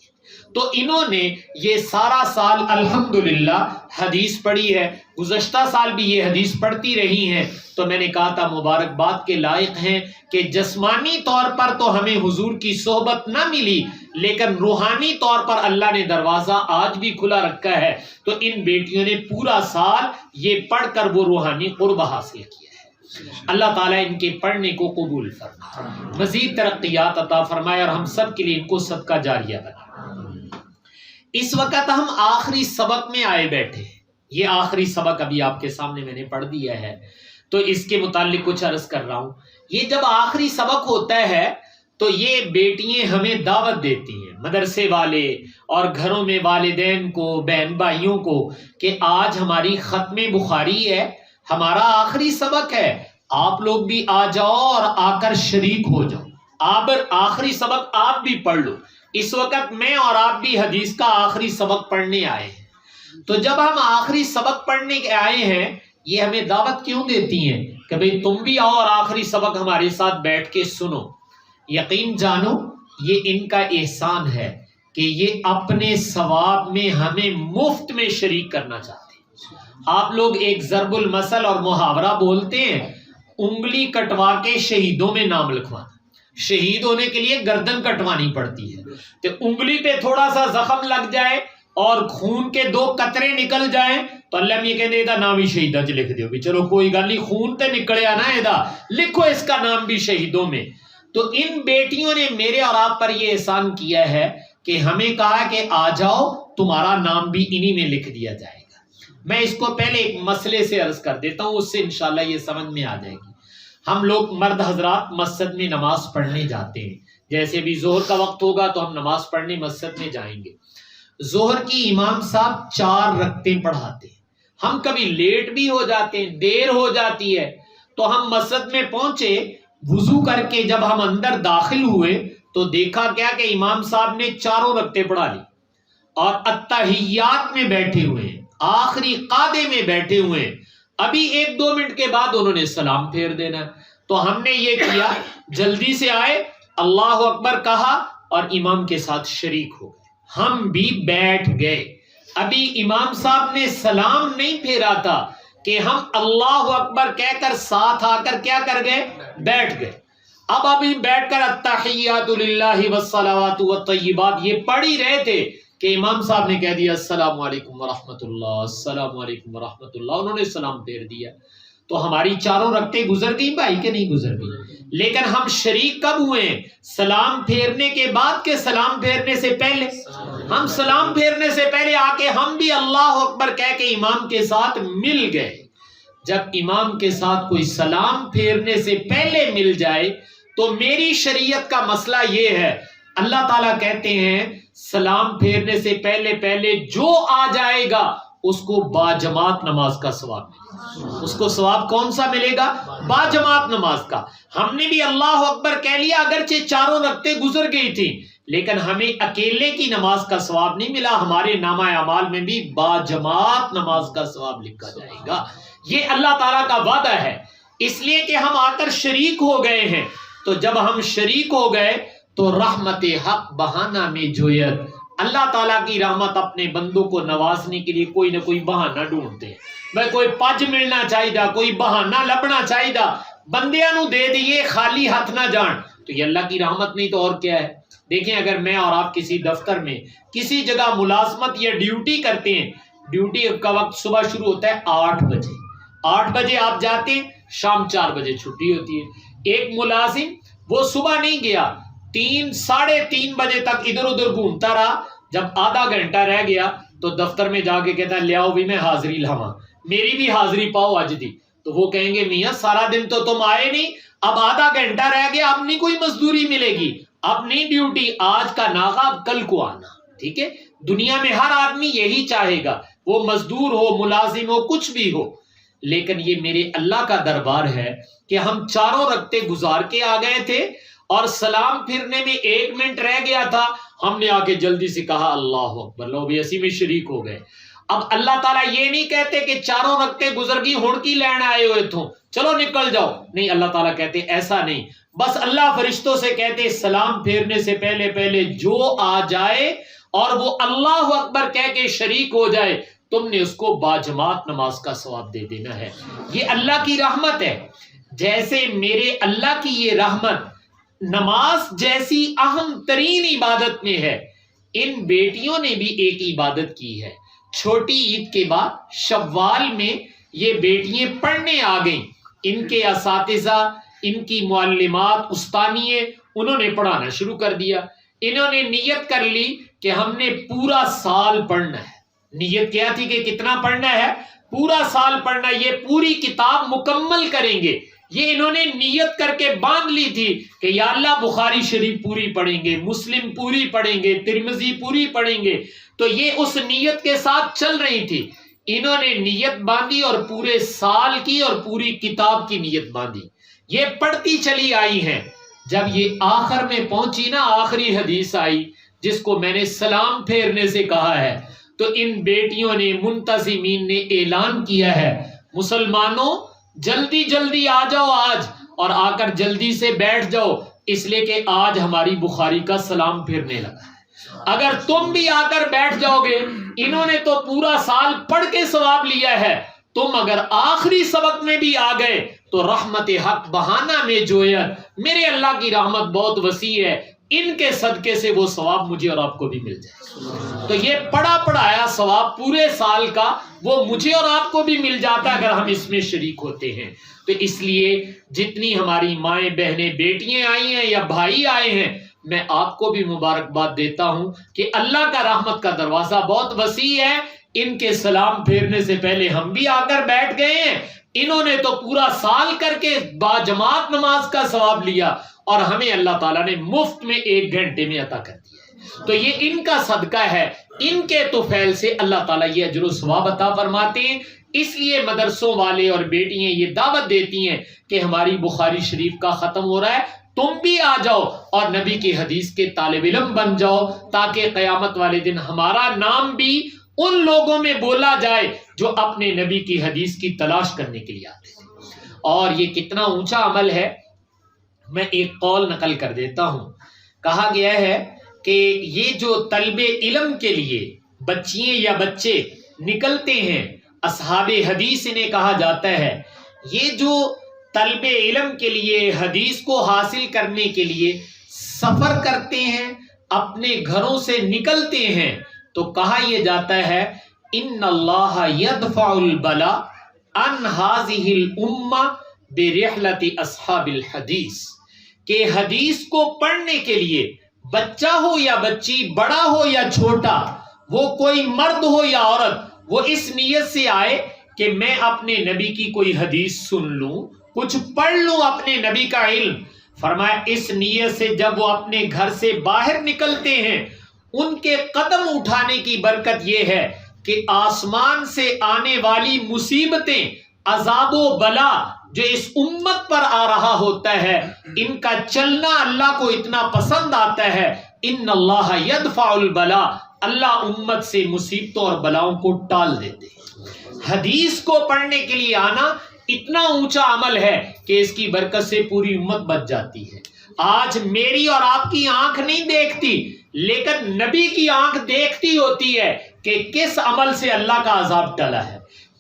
تو انہوں نے یہ سارا سال الحمدللہ حدیث پڑھی ہے، گزشتہ سال بھی یہ حدیث پڑھتی رہی ہیں، تو میں نے کہا تھا مبارکباد کے لائق ہیں کہ جسمانی طور پر تو ہمیں حضور کی صحبت نہ ملی، لیکن روحانی طور پر اللہ نے دروازہ آج بھی کھلا رکھا ہے۔ تو ان بیٹیوں نے پورا سال یہ پڑھ کر وہ روحانی قرب حاصل کیا ہے۔ اللہ تعالیٰ ان کے پڑھنے کو قبول فرمائے، مزید ترقیات عطا فرمائے، اور ہم سب کے لیے ان کو صدقہ جاریہ بنائے۔ اس وقت ہم آخری سبق میں آئے بیٹھے، یہ آخری سبق ابھی آپ کے سامنے میں نے پڑھ دیا ہے، تو اس کے متعلق کچھ عرض کر رہا ہوں۔ یہ جب آخری سبق ہوتا ہے تو یہ بیٹیاں ہمیں دعوت دیتی ہیں، مدرسے والے اور گھروں میں والدین کو، بہن بھائیوں کو، کہ آج ہماری ختم بخاری ہے، ہمارا آخری سبق ہے، آپ لوگ بھی آ جاؤ اور آ کر شریک ہو جاؤ، آپ آخری سبق آپ بھی پڑھ لو۔ اس وقت میں اور آپ بھی حدیث کا آخری سبق پڑھنے آئے ہیں، تو جب ہم آخری سبق پڑھنے کے آئے ہیں، یہ ہمیں دعوت کیوں دیتی ہیں کہ بھئی تم بھی آؤ اور آخری سبق ہمارے ساتھ بیٹھ کے سنو؟ یقین جانو یہ ان کا احسان ہے کہ یہ اپنے ثواب میں ہمیں مفت میں شریک کرنا چاہتے ہیں۔ آپ لوگ ایک ضرب المثل اور محاورہ بولتے ہیں، انگلی کٹوا کے شہیدوں میں نام لکھوانا۔ شہید ہونے کے لیے گردن کٹوانی پڑتی ہے، تو انگلی پہ تھوڑا سا زخم لگ جائے اور خون کے 2 قطرے نکل جائیں تو اللہ میں کہتے ہیں نام ہی شہیدہ چ لکھ دیو بھی، چلو کوئی گل نہیں، خون تے نکلیا نا ایدا، لکھو اس کا نام بھی شہیدوں میں۔ تو ان بیٹیوں نے میرے اور آپ پر یہ احسان کیا ہے کہ ہمیں کہا کہ آ جاؤ، تمہارا نام بھی انہی میں لکھ دیا جائے گا۔ میں اس کو پہلے ایک مسئلے سے عرض کر دیتا ہوں، اس سے انشاءاللہ یہ سمجھ میں آ جائے گی۔ ہم لوگ مرد حضرات مسجد میں نماز پڑھنے جاتے ہیں، جیسے بھی ظہر کا وقت ہوگا تو ہم نماز پڑھنے مسجد میں جائیں گے۔ ظہر کی امام صاحب 4 رکعتیں پڑھاتے ہیں، ہم کبھی لیٹ بھی ہو جاتے ہیں، دیر ہو جاتی ہے، تو ہم مسجد میں پہنچے، وضو کر کے جب ہم اندر داخل ہوئے تو دیکھا کیا کہ امام صاحب نے 4 رکعتیں پڑھا لی اور اتحیات میں بیٹھے ہوئے ہیں، آخری قعدے میں بیٹھے ہوئے ہیں، ابھی 1-2 منٹ کے بعد انہوں نے سلام پھیر دینا۔ تو ہم نے یہ کیا، جلدی سے آئے، اللہ اکبر کہا اور امام کے ساتھ شریک ہو گئے، ہم بھی بیٹھ گئے۔ ابھی امام صاحب نے سلام نہیں پھیرا تھا کہ ہم اللہ اکبر کہہ کر ساتھ آ کر کیا کر گئے، بیٹھ گئے۔ اب ابھی بیٹھ کر التحیات للہ والصلوات والطیبات یہ پڑھ ہی رہے تھے کہ امام صاحب نے کہہ دیا السلام علیکم ورحمۃ اللہ، السلام علیکم ورحمۃ اللہ، انہوں نے سلام پھیر دیا۔ تو ہماری 4 رکعتیں گزر گئی بھائی کہ نہیں گزر گئی؟ لیکن ہم شریک کب ہوئے ہیں؟ سلام پھیرنے کے بعد کہ سلام پھیرنے سے پہلے؟ ہم سلام پھیرنے سے پہلے آ کے ہم بھی اللہ اکبر کہہ کے امام کے ساتھ مل گئے۔ جب امام کے ساتھ کوئی سلام پھیرنے سے پہلے مل جائے تو میری شریعت کا مسئلہ یہ ہے، اللہ تعالیٰ کہتے ہیں سلام پھیرنے سے پہلے پہلے جو آ جائے گا اس کو باجماعت نماز کا ثواب ملے گا۔ اس کو ثواب کون سا ملے گا؟ باجماعت نماز کا۔ ہم نے بھی اللہ اکبر کہہ لیا، اگرچہ 4 رکعتیں گزر گئی تھی، لیکن ہمیں اکیلے کی نماز کا ثواب نہیں ملا، ہمارے نامہ اعمال میں بھی باجماعت نماز کا ثواب لکھا جائے گا۔ یہ اللہ تعالیٰ کا وعدہ ہے، اس لیے کہ ہم آ کر شریک ہو گئے ہیں۔ تو جب ہم شریک ہو گئے تو رحمت حق بہانہ میں جویت، اللہ تعالیٰ کی رحمت اپنے بندوں کو نوازنے کے لیے کوئی نہ کوئی بہانہ ڈھونڈتے ہیں۔ بھائی کوئی پج ملنا چاہیے، کوئی بہانہ لبنا چاہیے، بندیاں نو دے دیے، خالی ہاتھ نہ جان۔ تو یہ اللہ کی رحمت نہیں تو اور کیا ہے؟ دیکھیں اگر میں اور آپ کسی دفتر میں کسی جگہ ملازمت یا ڈیوٹی کرتے ہیں، ڈیوٹی کا وقت صبح شروع ہوتا ہے 8 بجے، 8 بجے آپ جاتے ہیں، شام 4 بجے چھٹی ہوتی ہے۔ ایک ملازم وہ صبح نہیں گیا، 3 ساڑھے 3 بجے تک ادھر ادھر گھومتا رہا، جب آدھا گھنٹہ رہ گیا تو دفتر میں جا کے کہتا ہے لے آؤ بھی میں حاضری لاواں، میری بھی حاضری پاؤ اج دی۔ تو وہ کہیں گے میاں سارا دن تو تم آئے نہیں، اب آدھا گھنٹہ رہ گیا، اب نہیں کوئی مزدوری ملے گی، اب نہیں ڈیوٹی، آج کا ناغہ اب کل کو آنا۔ ٹھیک ہے، دنیا میں ہر آدمی یہی چاہے گا، وہ مزدور ہو، ملازم ہو، کچھ بھی ہو۔ لیکن یہ میرے اللہ کا دربار ہے کہ ہم 4 رکعتیں گزار کے آ گئے تھے اور سلام پھرنے میں 1 منٹ رہ گیا تھا، ہم نے آ کے جلدی سے کہا اللہ اکبر، لو بھی اسی میں شریک ہو گئے۔ اب اللہ تعالیٰ یہ نہیں کہتے کہ چاروں رکھتے گزر گئی ہن کی لین آئے ہوئے تھو چلو نکل جاؤ، نہیں، اللہ تعالیٰ کہتے ایسا نہیں، بس اللہ فرشتوں سے کہتے سلام پھیرنے سے پہلے جو آ جائے اور وہ اللہ اکبر کہہ کے شریک ہو جائے، تم نے اس کو باجماعت نماز کا ثواب دے دینا ہے۔ یہ اللہ کی رحمت ہے، جیسے میرے اللہ کی یہ رحمت نماز جیسی اہم ترین عبادت میں ہے، ان بیٹیوں نے بھی ایک عبادت کی ہے۔ چھوٹی عید کے بعد شوال میں یہ بیٹیاں پڑھنے آ گئیں، ان کے اساتذہ، ان کی معلمات، استانیے، انہوں نے پڑھانا شروع کر دیا۔ انہوں نے نیت کر لی کہ ہم نے پورا سال پڑھنا ہے۔ نیت کیا تھی کہ کتنا پڑھنا ہے؟ پورا سال پڑھنا، یہ پوری کتاب مکمل کریں گے۔ یہ انہوں نے نیت کر کے باندھ لی تھی کہ یا اللہ بخاری شریف پوری پڑھیں گے، مسلم پوری پڑھیں گے، ترمذی پوری پڑھیں گے۔ تو یہ اس نیت کے ساتھ چل رہی تھی۔ انہوں نے نیت باندھی اور پورے سال کی اور پوری کتاب کی نیت باندھی، یہ پڑھتی چلی آئی ہیں۔ جب یہ آخر میں پہنچی نا، آخری حدیث آئی جس کو میں نے سلام پھیرنے سے کہا ہے، تو ان بیٹیوں نے، منتظمین نے اعلان کیا ہے، مسلمانوں جلدی جلدی آ جاؤ آج، اور آ کر جلدی سے بیٹھ جاؤ، اس لیے کہ آج ہماری بخاری کا سلام پھرنے لگا ہے۔ اگر تم بھی آ کر بیٹھ جاؤ گے، انہوں نے تو پورا سال پڑھ کے ثواب لیا ہے، تم اگر آخری سبق میں بھی آ گئے تو رحمت حق بہانہ میں جویت، میرے اللہ کی رحمت بہت وسیع ہے، ان کے صدقے سے وہ ثواب مجھے اور آپ کو بھی مل جائے۔ تو یہ پڑھا پڑھایا ثواب پورے سال کا وہ مجھے اور آپ کو بھی مل جاتا ہے اگر ہم اس میں شریک ہوتے ہیں۔ تو اس لیے جتنی ہماری مائیں بہنیں بیٹیاں آئی ہیں یا بھائی آئے ہیں، میں آپ کو بھی مبارکباد دیتا ہوں کہ اللہ کا رحمت کا دروازہ بہت وسیع ہے۔ ان کے سلام پھیرنے سے پہلے ہم بھی آ کر بیٹھ گئے ہیں، انہوں نے تو پورا سال کر کے باجماعت نماز کا ثواب لیا، اور ہمیں اللہ تعالیٰ نے مفت میں 1 گھنٹے میں عطا کر دیا۔ تو یہ ان کا صدقہ ہے، ان کے طفیل سے اللہ تعالیٰ یہ اجر و ثواب عطا فرماتے ہیں۔ اس لیے مدرسوں والے اور بیٹیاں یہ دعوت دیتی ہیں کہ ہماری بخاری شریف کا ختم ہو رہا ہے، تم بھی آ جاؤ اور نبی کی حدیث کے طالب علم بن جاؤ، تاکہ قیامت والے دن ہمارا نام بھی ان لوگوں میں بولا جائے جو اپنے نبی کی حدیث کی تلاش کرنے کے لیے آتے تھے۔ اور یہ کتنا اونچا عمل ہے، میں ایک قول نقل کر دیتا ہوں۔ کہا گیا ہے کہ یہ جو طلب علم کے لیے بچیاں یا بچے نکلتے ہیں، اصحاب حدیث انہیں کہا جاتا ہے، یہ جو طلب علم کے لیے، حدیث کو حاصل کرنے کے لیے سفر کرتے ہیں، اپنے گھروں سے نکلتے ہیں، تو کہا یہ جاتا ہے ان اللہ یدفع البلاء عن هذه الامہ برحلۃ اصحاب الحدیث، کہ حدیث کو پڑھنے کے لیے بچہ ہو یا بچی، بڑا ہو یا چھوٹا، وہ کوئی مرد ہو یا عورت، وہ اس نیت سے آئے کہ میں اپنے نبی کی کوئی حدیث سن لوں، کچھ پڑھ لوں اپنے نبی کا علم۔ فرمایا اس نیت سے جب وہ اپنے گھر سے باہر نکلتے ہیں، ان کے قدم اٹھانے کی برکت یہ ہے کہ آسمان سے آنے والی مصیبتیں، عذاب و بلا جو اس امت پر آ رہا ہوتا ہے، ان کا چلنا اللہ کو اتنا پسند آتا ہے، ان اللہ یدفع البلاء، اللہ امت سے مصیبتوں اور بلاؤں کو ٹال دیتے ہیں۔ حدیث کو پڑھنے کے لیے آنا اتنا اونچا عمل ہے کہ اس کی برکت سے پوری امت بچ جاتی ہے۔ آج میری اور آپ کی آنکھ نہیں دیکھتی، لیکن نبی کی آنکھ دیکھتی ہوتی ہے کہ کس عمل سے اللہ کا عذاب ٹلا ہے،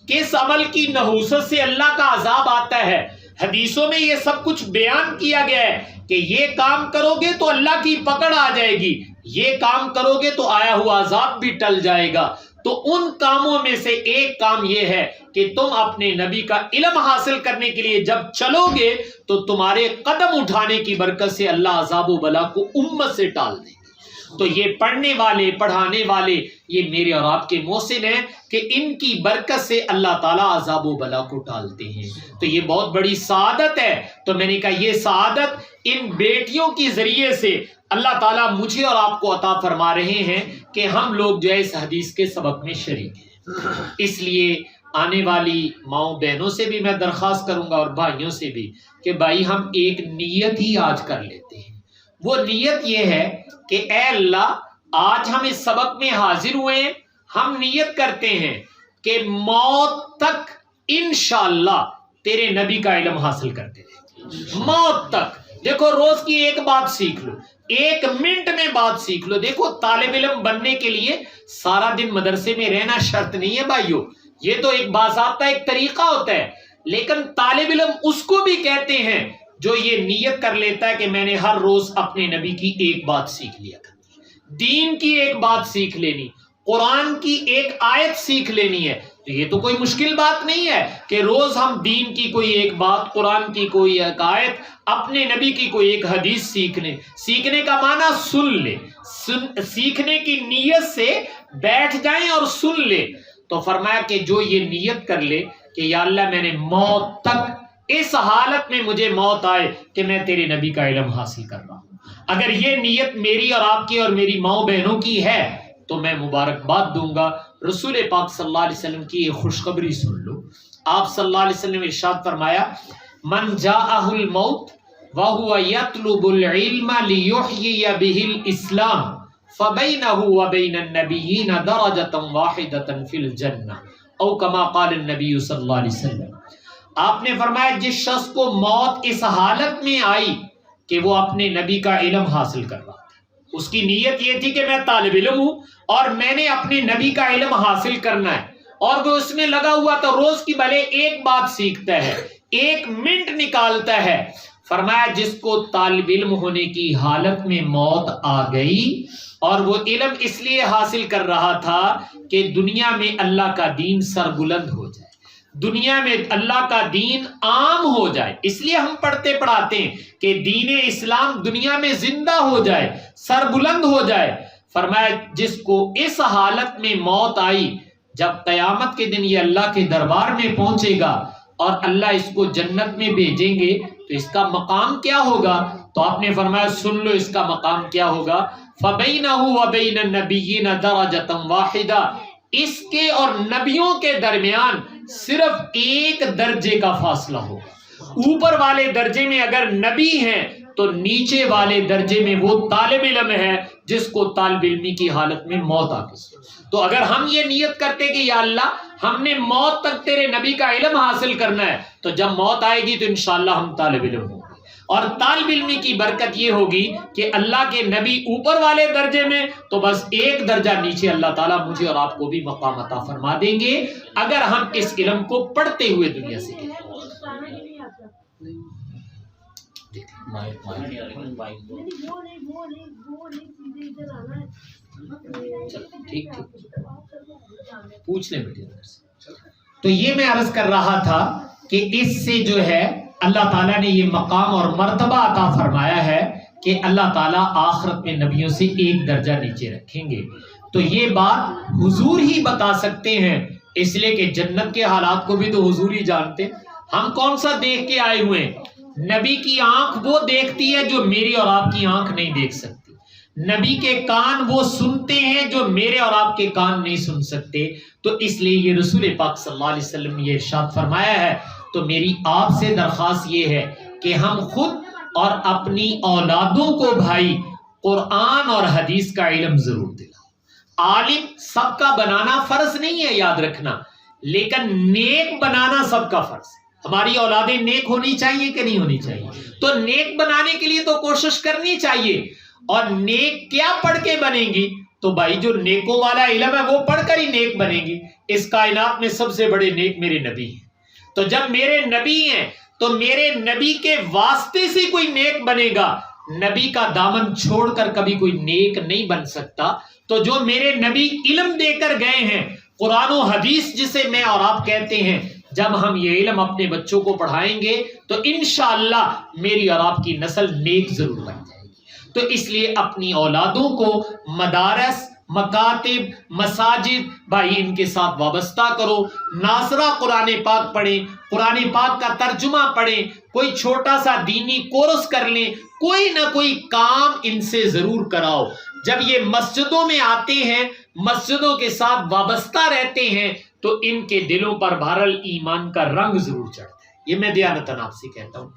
کس عمل کی نحوست سے اللہ کا عذاب آتا ہے۔ حدیثوں میں یہ سب کچھ بیان کیا گیا ہے کہ یہ کام کرو گے تو اللہ کی پکڑ آ جائے گی، یہ کام کرو گے تو آیا ہوا عذاب بھی ٹل جائے گا۔ تو ان کاموں میں سے ایک کام یہ ہے کہ تم اپنے نبی کا علم حاصل کرنے کے لیے جب چلو گے تو تمہارے قدم اٹھانے کی برکت سے اللہ عذاب و بلا کو امت سے ٹال دے۔ تو یہ پڑھنے والے، پڑھانے والے، یہ میرے اور آپ کے محسن ہیں کہ ان کی برکت سے اللہ تعالیٰ عذاب و بلا کو ٹالتے ہیں۔ تو یہ بہت بڑی سعادت ہے۔ تو میں نے کہا یہ سعادت ان بیٹیوں کی ذریعے سے اللہ تعالیٰ مجھے اور آپ کو عطا فرما رہے ہیں کہ ہم لوگ جو ہے اس حدیث کے سبق میں شریک ہیں۔ اس لیے آنے والی ماؤں بہنوں سے بھی میں درخواست کروں گا اور بھائیوں سے بھی کہ بھائی ہم ایک نیت ہی آج کر لیتے ہیں۔ وہ نیت یہ ہے کہ اے اللہ، آج ہم اس سبق میں حاضر ہوئے ہیں، ہم نیت کرتے ہیں کہ موت تک انشاءاللہ تیرے نبی کا علم حاصل کرتے رہیں، موت تک۔ دیکھو روز کی ایک بات سیکھ لو، ایک منٹ میں بات سیکھ لو۔ دیکھو طالب علم بننے کے لیے سارا دن مدرسے میں رہنا شرط نہیں ہے بھائیو، یہ تو ایک باضابطہ ایک طریقہ ہوتا ہے، لیکن طالب علم اس کو بھی کہتے ہیں جو یہ نیت کر لیتا ہے کہ میں نے ہر روز اپنے نبی کی ایک بات سیکھ لیا تھا، دین کی ایک بات سیکھ لینی، قرآن کی ایک آیت سیکھ لینی ہے۔ تو یہ تو کوئی مشکل بات نہیں ہے کہ روز ہم دین کی کوئی ایک بات، قرآن کی کوئی ایک آیت، اپنے نبی کی کوئی ایک حدیث سیکھ لیں۔ سیکھنے کا معنی سن لیں، سیکھنے کی نیت سے بیٹھ جائیں اور سن لیں۔ تو فرمایا کہ جو یہ نیت کر لے کہ یا اللہ میں نے موت تک، اس حالت میں مجھے موت آئے کہ میں تیرے نبی کا علم حاصل کر رہا ہوں، اگر یہ نیت میری اور آپ کی اور میری ماؤں بہنوں کی ہے تو میں مبارکباد دوں گا۔ رسول پاک صلی اللہ علیہ وسلم کی یہ خوشخبری سن لو۔ آپ صلی اللہ علیہ وسلم ارشاد فرمایا، من جاءہ الموت وہو یطلب العلم لیحیی بہ الاسلام فبینہ وبین النبیین درجۃ واحدۃ فی الجنہ او کما قال النبی صلی اللہ علیہ وسلم۔ آپ نے فرمایا جس شخص کو موت اس حالت میں آئی کہ وہ اپنے نبی کا علم حاصل کر رہا تھا، اس کی نیت یہ تھی کہ میں طالب علم ہوں اور میں نے اپنے نبی کا علم حاصل کرنا ہے، اور وہ اس میں لگا ہوا تو روز کی بھلے ایک بات سیکھتا ہے، ایک منٹ نکالتا ہے۔ فرمایا جس کو طالب علم ہونے کی حالت میں موت آ گئی اور وہ علم اس لیے حاصل کر رہا تھا کہ دنیا میں اللہ کا دین سربلند ہو جائے، دنیا میں اللہ کا دین عام ہو جائے، اس لیے ہم پڑھتے پڑھاتے ہیں کہ دین اسلام دنیا میں زندہ ہو جائے، سربلند ہو جائے۔ فرمایا جس کو اس حالت میں موت آئی، جب قیامت کے دن یہ اللہ کے دربار میں پہنچے گا اور اللہ اس کو جنت میں بھیجیں گے تو اس کا مقام کیا ہوگا؟ تو آپ نے فرمایا سن لو اس کا مقام کیا ہوگا، فَبَيْنَهُ وَبَيْنَ النَّبِيِّينَ دَرَجَةً وَاحِدَةً، اس کے اور نبیوں کے درمیان صرف ایک درجے کا فاصلہ ہوگا۔ اوپر والے درجے میں اگر نبی ہیں تو نیچے والے درجے میں وہ طالب علم ہے جس کو طالب علمی کی حالت میں موت آ گئی۔ تو اگر ہم یہ نیت کرتے کہ یا اللہ ہم نے موت تک تیرے نبی کا علم حاصل کرنا ہے، تو جب موت آئے گی تو انشاءاللہ ہم طالب علم ہوں گے، اور طالب علمی کی برکت یہ ہوگی کہ اللہ کے نبی اوپر والے درجے میں تو بس ایک درجہ نیچے اللہ تعالیٰ مجھے اور آپ کو بھی مقام عطا فرما دیں گے اگر ہم اس علم کو پڑھتے ہوئے دنیا سے گئے۔ ٹھیک پوچھ لیں بیٹے۔ تو یہ میں عرض کر رہا تھا کہ اس سے جو ہے اللہ تعالیٰ نے یہ مقام اور مرتبہ عطا فرمایا ہے کہ اللہ تعالیٰ آخرت میں نبیوں سے ایک درجہ نیچے رکھیں گے۔ تو یہ بات حضور ہی بتا سکتے ہیں، اس لیے کہ جنت کے حالات کو بھی تو حضور ہی جانتے۔ ہم کون سا دیکھ کے آئے ہوئے ہیں؟ نبی کی آنکھ وہ دیکھتی ہے جو میری اور آپ کی آنکھ نہیں دیکھ سکتی، نبی کے کان وہ سنتے ہیں جو میرے اور آپ کے کان نہیں سن سکتے۔ تو اس لیے یہ رسول پاک صلی اللہ علیہ وسلم نے یہ ارشاد فرمایا ہے۔ تو میری آپ سے درخواست یہ ہے کہ ہم خود اور اپنی اولادوں کو بھائی قرآن اور حدیث کا علم ضرور دلاؤ۔ عالم سب کا بنانا فرض نہیں ہے، یاد رکھنا، لیکن نیک بنانا سب کا فرض ہے۔ ہماری اولادیں نیک ہونی چاہیے کہ نہیں ہونی چاہیے؟ تو نیک بنانے کے لیے تو کوشش کرنی چاہیے، اور نیک کیا پڑھ کے بنے گی؟ تو بھائی جو نیکوں والا علم ہے وہ پڑھ کر ہی نیک بنے گی۔ اس کائنات میں سب سے بڑے نیک میرے نبی ہیں، تو جب میرے نبی ہیں تو میرے نبی کے واسطے سے کوئی نیک بنے گا۔ نبی کا دامن چھوڑ کر کبھی کوئی نیک نہیں بن سکتا۔ تو جو میرے نبی علم دے کر گئے ہیں، قرآن و حدیث جسے میں اور آپ کہتے ہیں، جب ہم یہ علم اپنے بچوں کو پڑھائیں گے تو انشاءاللہ میری اور آپ کی نسل نیک ضرور بن جائے گی۔ تو اس لیے اپنی اولادوں کو مدارس، مکاتب، مساجد بھائی ان کے ساتھ وابستہ کرو۔ ناظرہ قرآن پاک پڑھیں، قرآن پاک کا ترجمہ پڑھیں، کوئی چھوٹا سا دینی کورس کر لیں، کوئی نہ کوئی کام ان سے ضرور کراؤ۔ جب یہ مسجدوں میں آتے ہیں، مسجدوں کے ساتھ وابستہ رہتے ہیں، تو ان کے دلوں پر بہرحال ایمان کا رنگ ضرور چڑھتا ہے۔ یہ میں دیانتاً آپ سے کہتا ہوں۔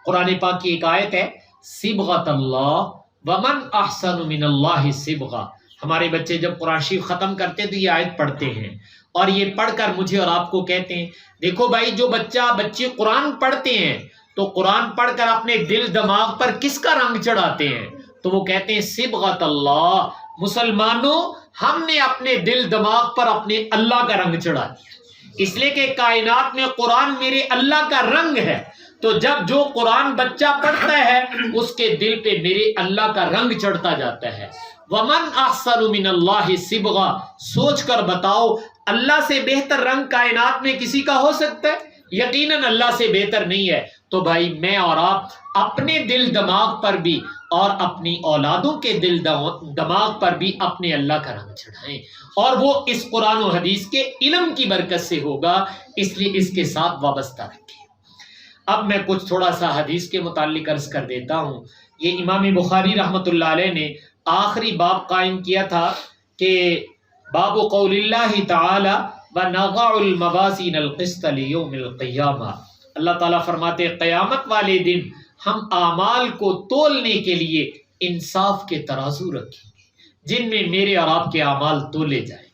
قرآن پاک کی ایک آیت ہے، صبغۃ اللہ ومن احسن من اللہ صبغہ، ہمارے بچے جب قرآن شریف ختم کرتے تو یہ آیت پڑھتے ہیں اور یہ پڑھ کر مجھے اور آپ کو کہتے ہیں دیکھو بھائی جو بچے قرآن پڑھتے ہیں تو قرآن پڑھ کر اپنے دل دماغ پر کس کا رنگ چڑھاتے ہیں؟ تو وہ کہتے ہیں صبغۃ اللہ، مسلمانوں ہم نے اپنے دل دماغ پر اپنے اللہ کا رنگ چڑھا دیا، اس لیے کہ کائنات میں قرآن میرے اللہ کا رنگ ہے، تو جب جو قرآن بچہ پڑھتا ہے اس کے دل پہ میرے اللہ کا رنگ چڑھتا جاتا ہے۔ ومن احسن من اللہ صبغہ، سوچ کر بتاؤ اللہ سے بہتر رنگ کائنات میں کسی کا ہو سکتا ہے؟ یقیناً اللہ سے بہتر نہیں ہے۔ تو بھائی میں اور آپ اپنے دل دماغ پر بھی اور اپنی اولادوں کے دل دماغ پر بھی اپنے اللہ کا رنگ چڑھائیں، اور وہ اس قرآن و حدیث کے علم کی برکت سے ہوگا، اس لیے اس کے ساتھ وابستہ رکھیں۔ اب میں کچھ تھوڑا سا حدیث کے متعلق عرض کر دیتا ہوں۔ یہ امام بخاری رحمۃ اللہ علیہ نے آخری باب قائم کیا تھا کہ باب قول اللہ تعالی وَنَضَعُ الْمَوَازِينَ الْقِسْطَ لِيَوْمِ الْقِيَامَةِ، اللہ تعالیٰ فرماتے ہیں قیامت والے دن ہم اعمال کو تولنے کے لیے انصاف کے ترازو رکھیں گے جن میں میرے اور آپ کے اعمال تولے جائیں گے۔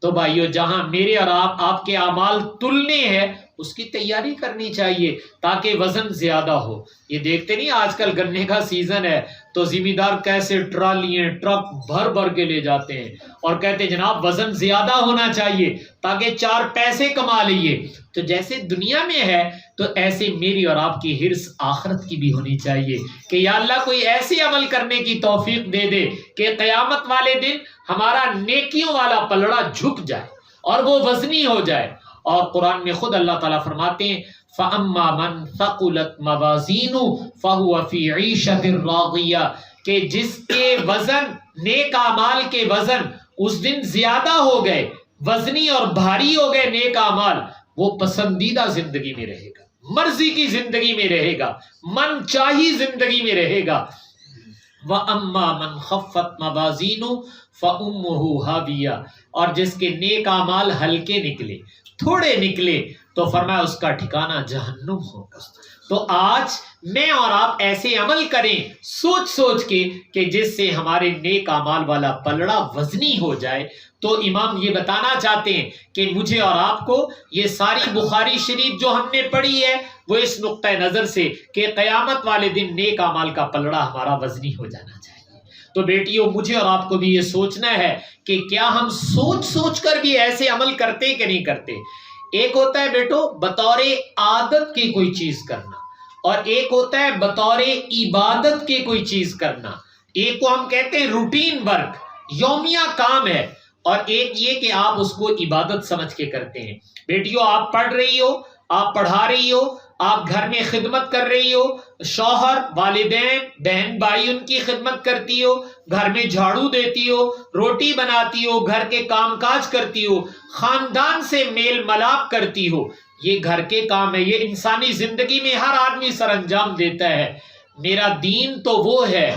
تو بھائیو جہاں میرے اور آپ کے اعمال تلنے ہیں اس کی تیاری کرنی چاہیے تاکہ وزن زیادہ ہو۔ یہ دیکھتے نہیں آج کل گنے کا سیزن ہے تو ذمہ دار کیسے ٹرالیاں ٹرک بھر بھر کے لے جاتے ہیں اور کہتے ہیں جناب وزن زیادہ ہونا چاہیے تاکہ 4 پیسے کما لئے۔ تو جیسے دنیا میں ہے تو ایسے میری اور آپ کی حرص آخرت کی بھی ہونی چاہیے کہ یا اللہ کوئی ایسے عمل کرنے کی توفیق دے دے کہ قیامت والے دن ہمارا نیکیوں والا پلڑا جھک جائے اور وہ وزنی ہو جائے۔ اور قرآن میں خود اللہ تعالیٰ فرماتے ہیں فَأَمَّا مَنْ ثَقُلَتْ مَوَازِينُهُ فَهُوَ فِي عِيشَةٍ رَاضِيَةٍ، کہ جس کے وزن نیک اعمال کے وزن اس دن زیادہ ہو گئے، وزنی اور بھاری ہو گئے نیک اعمال، وہ پسندیدہ زندگی میں رہے گا، مرضی کی زندگی میں رہے گا، من چاہی زندگی میں رہے گا۔ وَأَمَّا مَنْ خَفَّتْ مَوَازِينُهُ فَأُمُّهُ هَاوِيَةٌ، اور جس کے نیک اعمال ہلکے نکلے، تھوڑے نکلے، تو فرمایا اس کا ٹھکانہ جہنم ہوگا۔ تو آج میں اور آپ ایسے عمل کریں سوچ سوچ کے کہ جس سے ہمارے نیک اعمال والا پلڑا وزنی ہو جائے۔ تو امام یہ بتانا چاہتے ہیں کہ مجھے اور آپ کو یہ ساری بخاری شریف جو ہم نے پڑھی ہے وہ اس نقطۂ نظر سے کہ قیامت والے دن نیک اعمال کا پلڑا ہمارا وزنی ہو جانا چاہیے۔ تو بیٹیوں مجھے اور آپ کو بھی یہ سوچنا ہے کہ کیا ہم سوچ سوچ کر بھی ایسے عمل کرتے کہ نہیں کرتے۔ ایک ہوتا ہے بیٹو بطور عادت کی کوئی چیز کرنا، اور ایک ہوتا ہے بطور عبادت کی کوئی چیز کرنا۔ ایک کو ہم کہتے ہیں روٹین ورک، یومیہ کام ہے، اور ایک یہ کہ آپ اس کو عبادت سمجھ کے کرتے ہیں۔ بیٹیوں آپ پڑھ رہی ہو، آپ پڑھا رہی ہو، آپ گھر میں خدمت کر رہی ہو، شوہر، والدین، بہن بھائی ان کی خدمت کرتی ہو، گھر میں جھاڑو دیتی ہو، روٹی بناتی ہو، گھر کے کام کاج کرتی ہو، خاندان سے میل ملاپ کرتی ہو، یہ گھر کے کام ہے، یہ انسانی زندگی میں ہر آدمی سر انجام دیتا ہے۔ میرا دین تو وہ ہے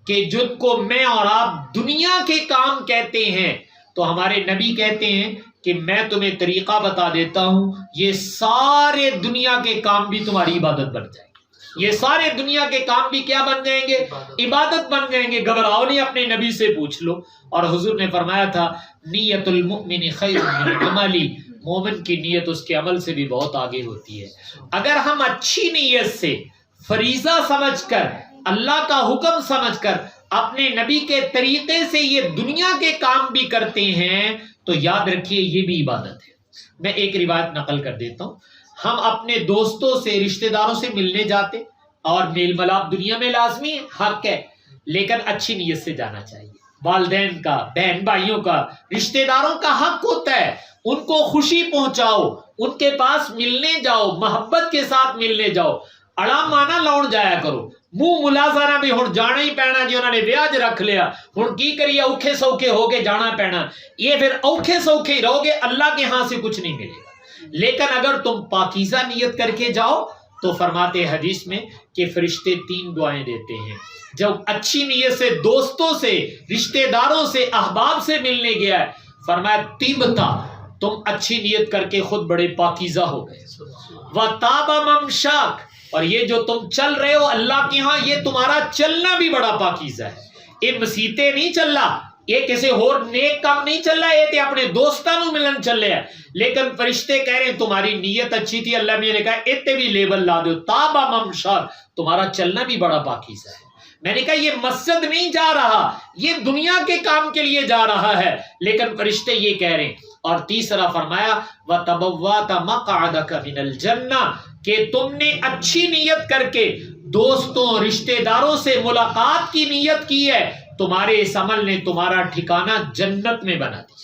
کہ جن کو میں اور آپ دنیا کے کام کہتے ہیں، تو ہمارے نبی کہتے ہیں کہ میں تمہیں طریقہ بتا دیتا ہوں، یہ سارے دنیا کے کام بھی تمہاری عبادت بن جائیں گے۔ یہ سارے دنیا کے کام بھی کیا بن جائیں گے؟ عبادت بن جائیں گے۔ گھبراؤ نہیں، اپنے نبی سے پوچھ لو۔ اور حضور نے فرمایا تھا نیت المؤمن خیر من عملی، مومن کی نیت اس کے عمل سے بھی بہت آگے ہوتی ہے۔ اگر ہم اچھی نیت سے فریضہ سمجھ کر، اللہ کا حکم سمجھ کر، اپنے نبی کے طریقے سے یہ دنیا کے کام بھی کرتے ہیں تو یاد رکھیے یہ بھی عبادت ہے۔ میں ایک روایت نقل کر دیتا ہوں۔ ہم اپنے دوستوں سے، رشتہ داروں سے ملنے جاتے، اور میل ملاپ دنیا میں لازمی ہے، حق ہے، لیکن اچھی نیت سے جانا چاہیے۔ والدین کا، بہن بھائیوں کا، رشتہ داروں کا حق ہوتا ہے، ان کو خوشی پہنچاؤ، ان کے پاس ملنے جاؤ، محبت کے ساتھ ملنے جاؤ۔ اڑا مانا لاؤن جایا کرو، منہ ملازانہ بھی ہن جانا ہی پینا جی، انہوں نے بیاج رکھ لیا، ہن کی کریے اوکھے سوکھے ہو کے جانا پینا، یہ پھر اوکھے سوکھے ہی رہو گے، اللہ کے ہاں سے کچھ نہیں ملے گا۔ لیکن اگر تم پاکیزہ نیت کر کے جاؤ تو فرماتے حدیث میں کہ فرشتے 3 دعائیں دیتے ہیں۔ جب اچھی نیت سے دوستوں سے، رشتہ داروں سے، احباب سے ملنے گیا ہے، فرمایا طیبتا، تم اچھی نیت کر کے خود بڑے پاکیزہ ہو گئے، وَطَابَ مَمْشَاک، اور یہ جو تم چل رہے ہو اللہ کے ہاں، یہ تمہارا چلنا بھی بڑا پاکیزہ ہے۔ یہ مسیطیں نہیں چل رہا، یہ کسی اور نیک کام نہیں چل رہا ہے، یہ اپنے دوستانوں ملن چل رہا ہے. لیکن فرشتے کہہ رہے ہیں تمہاری نیت اچھی تھی، اللہ میں نے کہا اتنے بھی لیبل لا دو، تابا ممشار، تمہارا چلنا بھی بڑا پاکیزہ ہے. میں نے کہا یہ مسجد نہیں جا رہا، یہ دنیا کے کام کے لیے جا رہا ہے، لیکن فرشتے یہ کہہ رہے ہیں. اور تیسرا فرمایا وَتَبَوَّاتَ مَقْعَدَكَ مِنَ الْجَنَّةِ، کہ تم نے اچھی نیت کر کے دوستوں رشتہ داروں سے ملاقات کی نیت کی ہے، تمہارے اس عمل نے تمہارا ٹھکانہ جنت میں بنا دیا.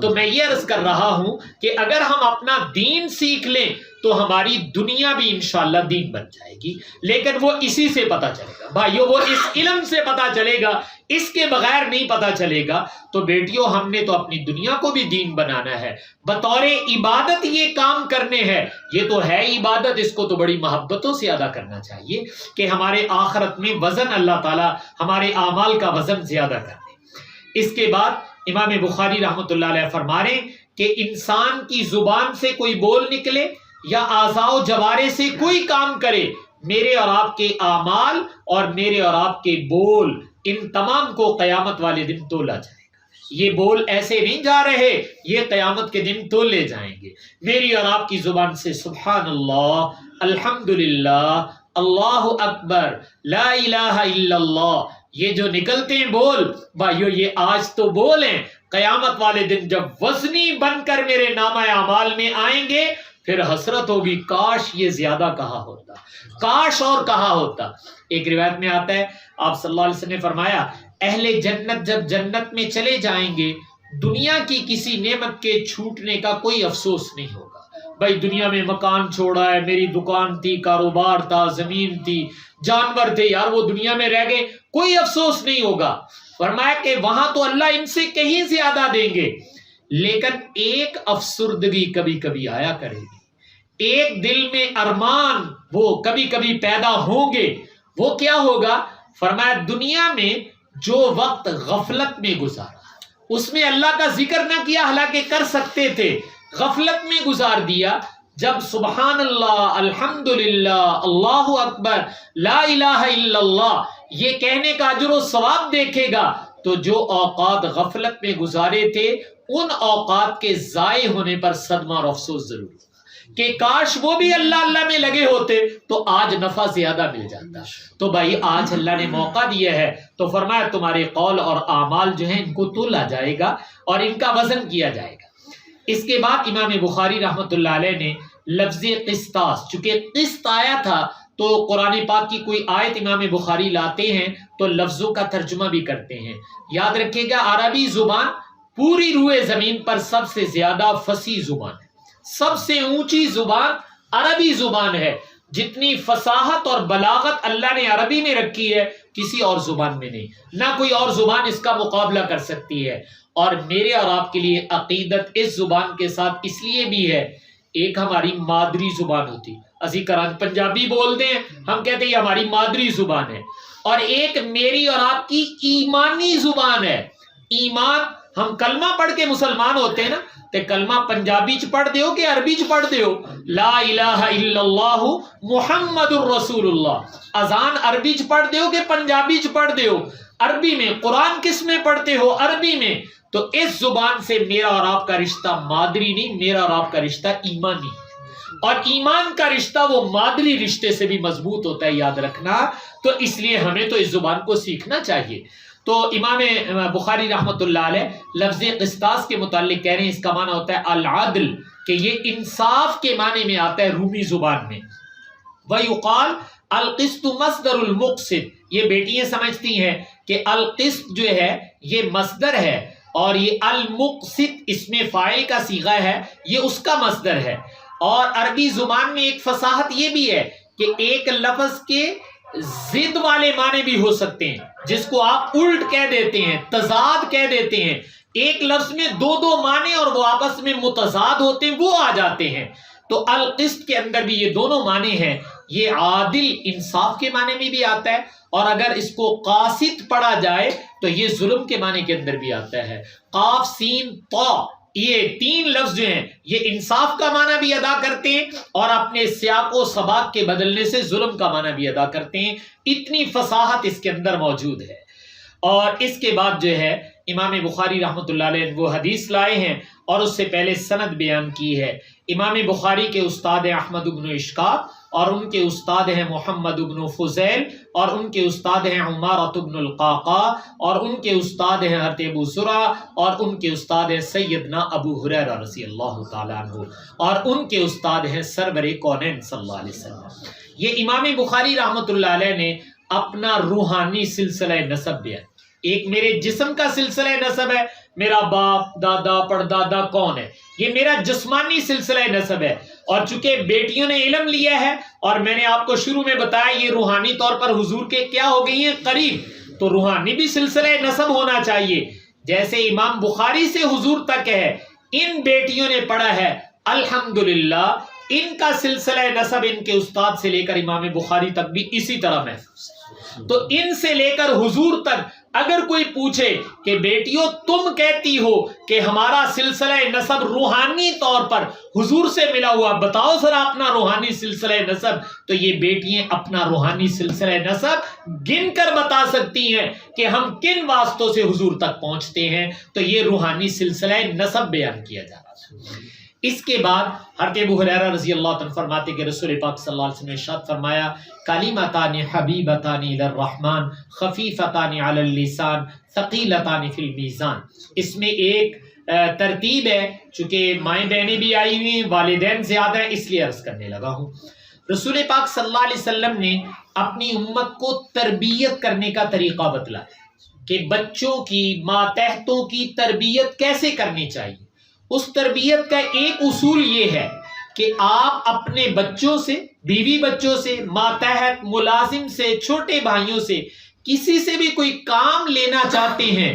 تو میں یہ عرض کر رہا ہوں کہ اگر ہم اپنا دین سیکھ لیں تو ہماری دنیا بھی انشاءاللہ دین بن جائے گی، لیکن وہ اسی سے پتہ چلے گا بھائیو، وہ اس علم سے پتہ چلے گا، اس کے بغیر نہیں پتہ چلے گا. تو بیٹیوں ہم نے تو اپنی دنیا کو بھی دین بنانا ہے، بطور عبادت یہ کام کرنے ہیں. یہ تو ہے عبادت، اس کو تو بڑی محبتوں سے ادا کرنا چاہیے کہ ہمارے آخرت میں وزن اللہ تعالی ہمارے اعمال کا وزن زیادہ کر دے. اس کے بعد امام بخاری رحمۃ اللہ علیہ فرما رہے ہیں کہ انسان کی زبان سے کوئی بول نکلے یا اعضاء و جوارے سے کوئی کام کرے، میرے اور آپ کے اعمال اور میرے اور آپ کے بول ان تمام کو قیامت والے دن تولا جائے گا. یہ بول ایسے نہیں جا رہے، یہ قیامت کے دن تولے جائیں گے. میری اور آپ کی زبان سے سبحان اللہ، الحمدللہ، اللہ اکبر، لا الہ الا اللہ، یہ جو نکلتے ہیں بول بھائیو، یہ آج تو بول ہیں، قیامت والے دن جب وزنی بن کر میرے نامہ اعمال میں آئیں گے پھر حسرت ہوگی، کاش یہ زیادہ کہا ہوتا، کاش اور کہا ہوتا. ایک روایت میں آتا ہے آپ صلی اللہ علیہ وسلم نے فرمایا اہل جنت جب جنت میں چلے جائیں گے دنیا کی کسی نعمت کے چھوٹنے کا کوئی افسوس نہیں ہوگا. بھائی دنیا میں مکان چھوڑا ہے، میری دکان تھی، کاروبار تھا، زمین تھی، جانور تھے، یار وہ دنیا میں رہ گئے، کوئی افسوس نہیں ہوگا. فرمایا کہ وہاں تو اللہ ان سے کہیں زیادہ دیں گے، لیکن ایک افسردگی کبھی کبھی آیا کرے گی، ایک دل میں ارمان وہ کبھی کبھی پیدا ہوں گے. وہ کیا ہوگا؟ فرمایا دنیا میں جو وقت غفلت میں گزارا، اس میں اللہ کا ذکر نہ کیا، حالانکہ کر سکتے تھے، غفلت میں گزار دیا. جب سبحان اللہ، الحمدللہ، اللہ اکبر، لا الہ الا اللہ یہ کہنے کا اجر و ثواب دیکھے گا تو جو اوقات غفلت میں گزارے تھے ان اوقات کے ضائع ہونے پر صدمہ اور افسوس ضرور کہ کاش وہ بھی اللہ اللہ میں لگے ہوتے تو آج نفع زیادہ مل جاتا. تو بھائی آج اللہ نے موقع دیا ہے تو فرمایا تمہارے قول اور اعمال جو ہیں ان کو تولا جائے گا اور ان کا وزن کیا جائے گا. اس کے بعد امام بخاری رحمۃ اللہ علیہ نے لفظ قسطاس، چونکہ قسط آیا تھا تو قرآن پاک کی کوئی آیت امام بخاری لاتے ہیں تو لفظوں کا ترجمہ بھی کرتے ہیں. یاد رکھیے گا عربی زبان پوری روئے زمین پر سب سے زیادہ فصیح زبان ہے، سب سے اونچی زبان عربی زبان ہے. جتنی فصاحت اور بلاغت اللہ نے عربی میں رکھی ہے کسی اور زبان میں نہیں، نہ کوئی اور زبان اس کا مقابلہ کر سکتی ہے. اور میرے اور آپ کے لیے عقیدت اس زبان کے ساتھ اس لیے بھی ہے، ایک ہماری مادری زبان ہوتی، اسی کراچی پنجابی بولتے ہیں، ہم کہتے ہیں یہ ہماری مادری زبان ہے، اور ایک میری اور آپ کی ایمانی زبان ہے. ایمان، ہم کلمہ پڑھ کے مسلمان ہوتے ہیں نا، تے کلمہ پنجابی چ پڑھ دیو کہ عربی چ پڑھ دیو، لا الہ الا اللہ محمد الرسول اللہ، اذان عربی چ پڑھ دیو کہ پنجابی چ پڑھ دیو، عربی میں. قرآن کس میں پڑھتے ہو؟ عربی میں. تو اس زبان سے میرا اور آپ کا رشتہ مادری نہیں، میرا اور آپ کا رشتہ ایمانی، اور ایمان کا رشتہ وہ مادری رشتے سے بھی مضبوط ہوتا ہے، یاد رکھنا. تو اس لیے ہمیں تو اس زبان کو سیکھنا چاہیے. تو امام بخاری رحمۃ اللہ علیہ لفظ قسطاس کے متعلق کہہ رہے ہیں اس کا معنی ہوتا ہے العدل، کہ یہ انصاف کے معنی میں آتا ہے رومی زبان میں. وَيُقال القسط مصدر المقسط، یہ بیٹیاں سمجھتی ہیں کہ القسط جو ہے یہ مصدر ہے اور یہ المقسط اس میں فاعل کا صیغہ ہے، یہ اس کا مصدر ہے. اور عربی زبان میں ایک فصاحت یہ بھی ہے کہ ایک لفظ کے ضد والے معنی بھی ہو سکتے ہیں، جس کو آپ الٹ کہہ دیتے ہیں، تضاد کہہ دیتے ہیں. ایک لفظ میں دو معنی اور وہ آپس میں متضاد ہوتے ہیں، وہ آ جاتے ہیں. تو القسط کے اندر بھی یہ دونوں معنی ہیں. یہ عادل، انصاف کے معنی میں بھی آتا ہے، اور اگر اس کو قاسط پڑھا جائے تو یہ ظلم کے معنی کے اندر بھی آتا ہے. قاف سین طا، یہ تین لفظ جو ہیں یہ انصاف کا معنی بھی ادا کرتے ہیں اور اپنے سیاق و سباق کے بدلنے سے ظلم کا معنی بھی ادا کرتے ہیں. اتنی فصاحت اس کے اندر موجود ہے. اور اس کے بعد جو ہے امام بخاری رحمۃ اللہ علیہ وہ حدیث لائے ہیں اور اس سے پہلے سند بیان کی ہے۔ امام بخاری کے استاد ہیں احمد بن اشکاب، اور ان کے استاد ہیں محمد بن فضیل، اور ان کے استاد ہیں عمارۃ بن القعقاع، اور ان کے استاد ہیں حضرت ابو زرع، اور ان کے استاد ہیں سیدنا ابو ہریرہ رضی اللہ تعالیٰ عنہ، اور ان کے استاد ہیں سرور کونین صلی اللہ علیہ وسلم۔ یہ امام بخاری رحمۃ اللہ علیہ نے اپنا روحانی سلسلہ نسب بیان، ایک میرے جسم کا سلسلہ نسب ہے، میرا باپ دادا پردادا کون ہے، یہ میرا جسمانی سلسلہ نسب ہے، اور چونکہ بیٹیوں نے علم لیا ہے اور میں نے آپ کو شروع میں بتایا یہ روحانی طور پر حضور کے کیا ہو گئی ہیں قریب، تو روحانی بھی سلسلہ نسب ہونا چاہیے۔ جیسے امام بخاری سے حضور تک ہے، ان بیٹیوں نے پڑھا ہے الحمدللہ، ان کا سلسلہ نسب ان کے استاد سے لے کر امام بخاری تک بھی اسی طرح محفوظ ہے۔ تو ان سے لے کر حضور تک اگر کوئی پوچھے کہ بیٹیوں تم کہتی ہو کہ ہمارا سلسلہ نسب روحانی طور پر حضور سے ملا ہوا، بتاؤ ذرا اپنا روحانی سلسلہ نسب، تو یہ بیٹیاں اپنا روحانی سلسلہ نسب گن کر بتا سکتی ہیں کہ ہم کن واسطوں سے حضور تک پہنچتے ہیں، تو یہ روحانی سلسلہ نسب بیان کیا جا رہا ہے۔ اس کے بعد حضرت ابو ہریرہ رضی اللہ عنہ فرماتے کہ رسول پاک صلی اللہ علیہ وسلم نے ارشاد فرمایا کلمتان حبیبتان الی الرحمن خفیفتان علی اللسان ثقیلتان فی المیزان۔ اس میں ایک ترتیب ہے، چونکہ مائیں بہنیں بھی آئی ہوئی ہیں، والدین زیادہ ہیں، اس لیے عرض کرنے لگا ہوں۔ رسول پاک صلی اللہ علیہ وسلم نے اپنی امت کو تربیت کرنے کا طریقہ بتلایا کہ بچوں کی ماتحتوں کی تربیت کیسے کرنی چاہیے۔ اس تربیت کا ایک اصول یہ ہے کہ آپ اپنے بچوں سے، بیوی بچوں سے، ماتحت، ملازم سے، چھوٹے بھائیوں سے کسی سے بھی کوئی کام لینا چاہتے ہیں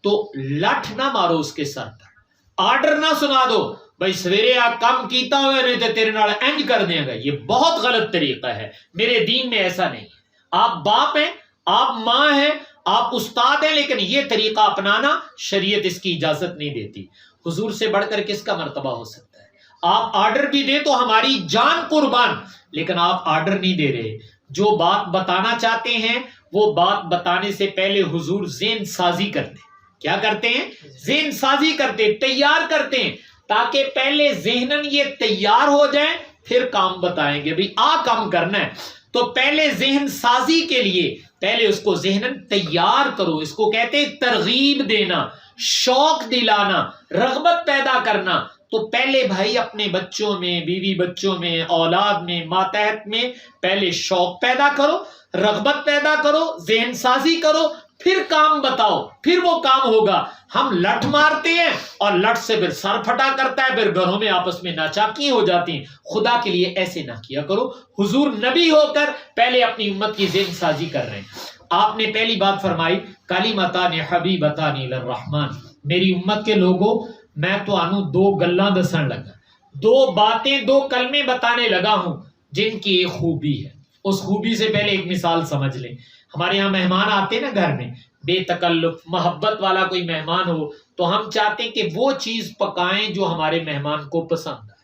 تو لٹھ نہ مارو اس کے سر پر، آرڈر نہ سنا دو بھائی سویرے آ کام کیتا ہوئے نہیں تو تیرے نال انج کر دیں گا، یہ بہت غلط طریقہ ہے، میرے دین میں ایسا نہیں۔ آپ باپ ہیں، آپ ماں ہیں، آپ استاد ہیں، لیکن یہ طریقہ اپنانا شریعت اس کی اجازت نہیں دیتی۔ حضور سے بڑھ کر کس کا مرتبہ ہو سکتا ہے؟ آپ آرڈر بھی دیں تو ہماری جان قربان، لیکن آپ آرڈر نہیں دے رہے۔ جو بات بتانا چاہتے ہیں وہ بات بتانے سے پہلے حضور ذہن سازی کرتے، کیا کرتے ہیں؟ ذہن سازی کرتے، تیار کرتے ہیں، تاکہ پہلے ذہناً یہ تیار ہو جائیں پھر کام بتائیں گے، بھی آ کام کرنا ہے۔ تو پہلے ذہن سازی کے لیے پہلے اس کو ذہناً تیار کرو، اس کو کہتے ہیں ترغیب دینا، شوق دلانا، رغبت پیدا کرنا۔ تو پہلے بھائی اپنے بچوں میں، بیوی بچوں میں، اولاد میں، ماتحت میں پہلے شوق پیدا کرو، رغبت پیدا کرو، ذہن سازی کرو، پھر کام بتاؤ، پھر وہ کام ہوگا۔ ہم لٹھ مارتے ہیں اور لٹھ سے پھر سر پھٹا کرتا ہے، پھر گھروں میں آپس میں ناچاکی ہو جاتی ہیں۔ خدا کے لیے ایسے نہ کیا کرو۔ حضور نبی ہو کر پہلے اپنی امت کی ذہن سازی کر رہے ہیں۔ آپ نے پہلی بات فرمائی کلمتان حبیبتان الی الرحمن، میری امت کے لوگوں میں تو آنوں دو گلاں دسن لگا، دو باتیں، دو کلمے بتانے لگا ہوں جن کی ایک خوبی ہے۔ اس خوبی سے پہلے ایک مثال سمجھ لیں۔ ہمارے یہاں مہمان آتے نا گھر میں، بے تکلف محبت والا کوئی مہمان ہو تو ہم چاہتے ہیں کہ وہ چیز پکائیں جو ہمارے مہمان کو پسند آئے،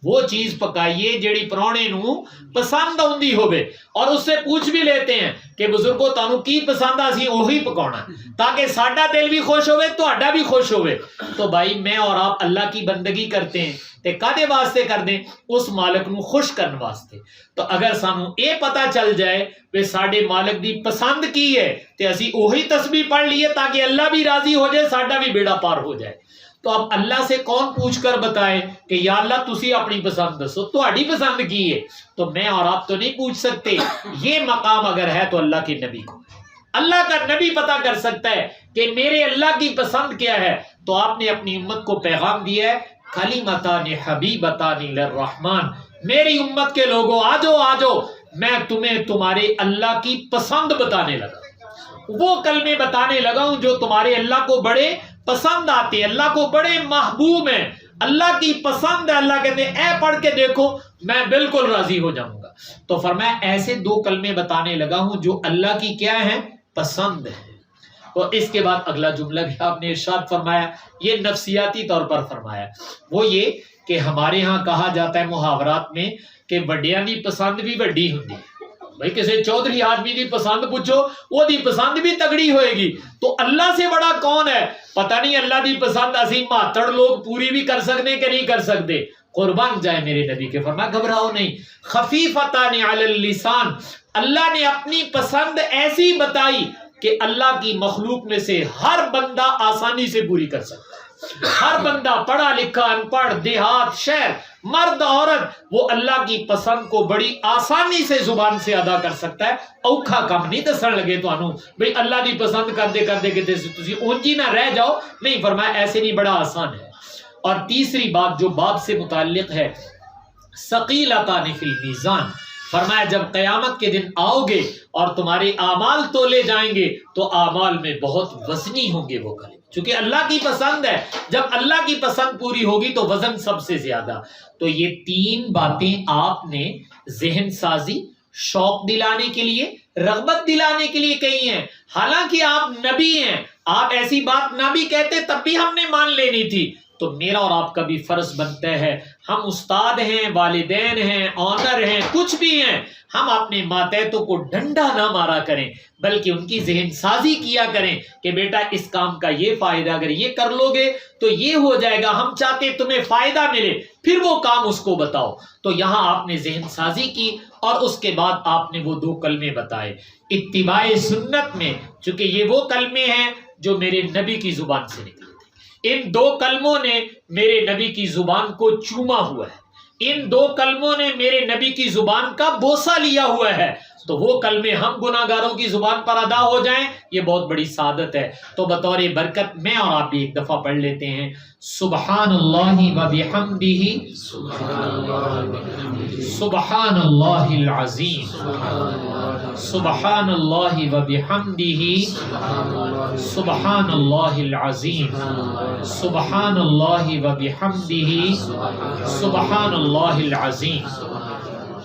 وہ چیز پکائیے جیڑی پرونے نو پسند آندی ہوے، اور اس سے پوچھ بھی لیتے ہیں کہ بزرگو تانوں کی پسند آ سی وہی پکاونا تاکہ ساڈا دل بھی خوش ہوے تہاڈا بھی خوش ہوے۔ تو بھائی میں اور آپ اللہ کی بندگی کرتے ہیں تے کادے واسطے کر دیں؟ اس مالک نو خوش کرن واسطے۔ تو اگر سانو اے پتہ چل جائے کہ ساڈے مالک دی پسند کی ہے تے اسی وہی تسبیح پڑھ لیے تاکہ اللہ بھی راضی ہو جائے، ساڈا بھی بیڑا پار ہو جائے۔ تو اب اللہ سے کون پوچھ کر بتائے کہ یا اللہ تسی اپنی پسند دسو، تہاڈی پسند کی ہے؟ تو میں اور آپ تو نہیں پوچھ سکتے۔ یہ مقام اگر ہے تو اللہ کے نبی کو، اللہ کا نبی پتہ کر سکتا ہے کہ میرے اللہ کی پسند کیا ہے۔ تو آپ نے اپنی امت کو پیغام دیا ہے کلمتان حبیبتان الی الرحمن، میری امت کے لوگوں آ جاؤ، میں تمہیں تمہارے اللہ کی پسند بتانے لگا، وہ کلمے بتانے لگا ہوں جو تمہارے اللہ کو بڑے پسند آتے، اللہ کو بڑے محبوب ہیں، اللہ کی پسند ہے۔ اللہ کہتے ہیں اے پڑھ کے دیکھو میں بالکل راضی ہو جاؤں گا۔ تو فرمایا ایسے دو کلمے بتانے لگا ہوں جو اللہ کی کیا ہیں؟ پسند ہے۔ اور اس کے بعد اگلا جملہ بھی آپ نے ارشاد فرمایا، یہ نفسیاتی طور پر فرمایا، وہ یہ کہ ہمارے ہاں کہا جاتا ہے محاورات میں کہ وڈیاں دی پسند بھی وڈی ہوندی ہے، بھائی کسی چودھری آدمی دی پسند پوچھو وہ دی پسند بھی تگڑی ہوئے گی. تو اللہ سے بڑا کون ہے؟ پتہ نہیں اللہ دی پسند اسی ماتڑ لوگ پوری بھی کر سکتے کہ نہیں کر سکتے. قربان جائے میرے نبی کے فرمایا گھبراؤ نہیں. خفیفتان علی اللسان، اللہ نے اپنی پسند ایسی بتائی کہ اللہ کی مخلوق میں سے ہر بندہ آسانی سے پوری کر سکتا ہے. ہر بندہ پڑھا لکھا ان پڑھ دیہات شہر مرد عورت وہ اللہ کی پسند کو بڑی آسانی سے زبان سے ادا کر سکتا ہے. اوکھا کم نہیں دسن لگے تو بھئی اللہ دی پسند کرتے کرتے کہ تسی اونجی نہ رہ جاؤ. نہیں، فرمایا ایسے نہیں، بڑا آسان ہے. اور تیسری بات جو باب سے متعلق ہے، ثقیلتان فی المیزان، فرمایا جب قیامت کے دن آؤ گے اور تمہارے اعمال تولے جائیں گے تو اعمال میں بہت وزنی ہوں گے وہ کلمے، چونکہ اللہ کی پسند ہے. جب اللہ کی پسند پوری ہوگی تو وزن سب سے زیادہ. تو یہ تین باتیں آپ نے ذہن سازی، شوق دلانے کے لیے، رغبت دلانے کے لیے کہی ہیں. حالانکہ آپ نبی ہیں، آپ ایسی بات نہ بھی کہتے تب بھی ہم نے مان لینی تھی. تو میرا اور آپ کا بھی فرض بنتا ہے، ہم استاد ہیں، والدین ہیں، آنر ہیں، کچھ بھی ہیں، ہم اپنے ماتحتوں کو ڈنڈا نہ مارا کریں بلکہ ان کی ذہن سازی کیا کریں کہ بیٹا اس کام کا یہ فائدہ، اگر یہ کر لو گے تو یہ ہو جائے گا، ہم چاہتے تمہیں فائدہ ملے، پھر وہ کام اس کو بتاؤ. تو یہاں آپ نے ذہن سازی کی اور اس کے بعد آپ نے وہ 2 کلمے بتائے اتباع سنت میں، چونکہ یہ وہ کلمے ہیں جو میرے نبی کی زبان سے نکلے. ان 2 کلموں نے میرے نبی کی زبان کو چوما ہوا ہے، ان 2 کلموں نے میرے نبی کی زبان کا بوسہ لیا ہوا ہے. تو وہ کلمے ہم گناہگاروں کی زبان پر ادا ہو جائیں، یہ بہت بڑی سعادت ہے. تو بطور برکت میں اور آپ بھی ایک دفعہ پڑھ لیتے ہیں، سبحان اللہ و بحمدہ، سبحان اللہ العظیم، سبحان اللہ و بحمدہ، سبحان اللہ العظیم، سبحان اللہ و بحمدہ، سبحان اللہ العظیم.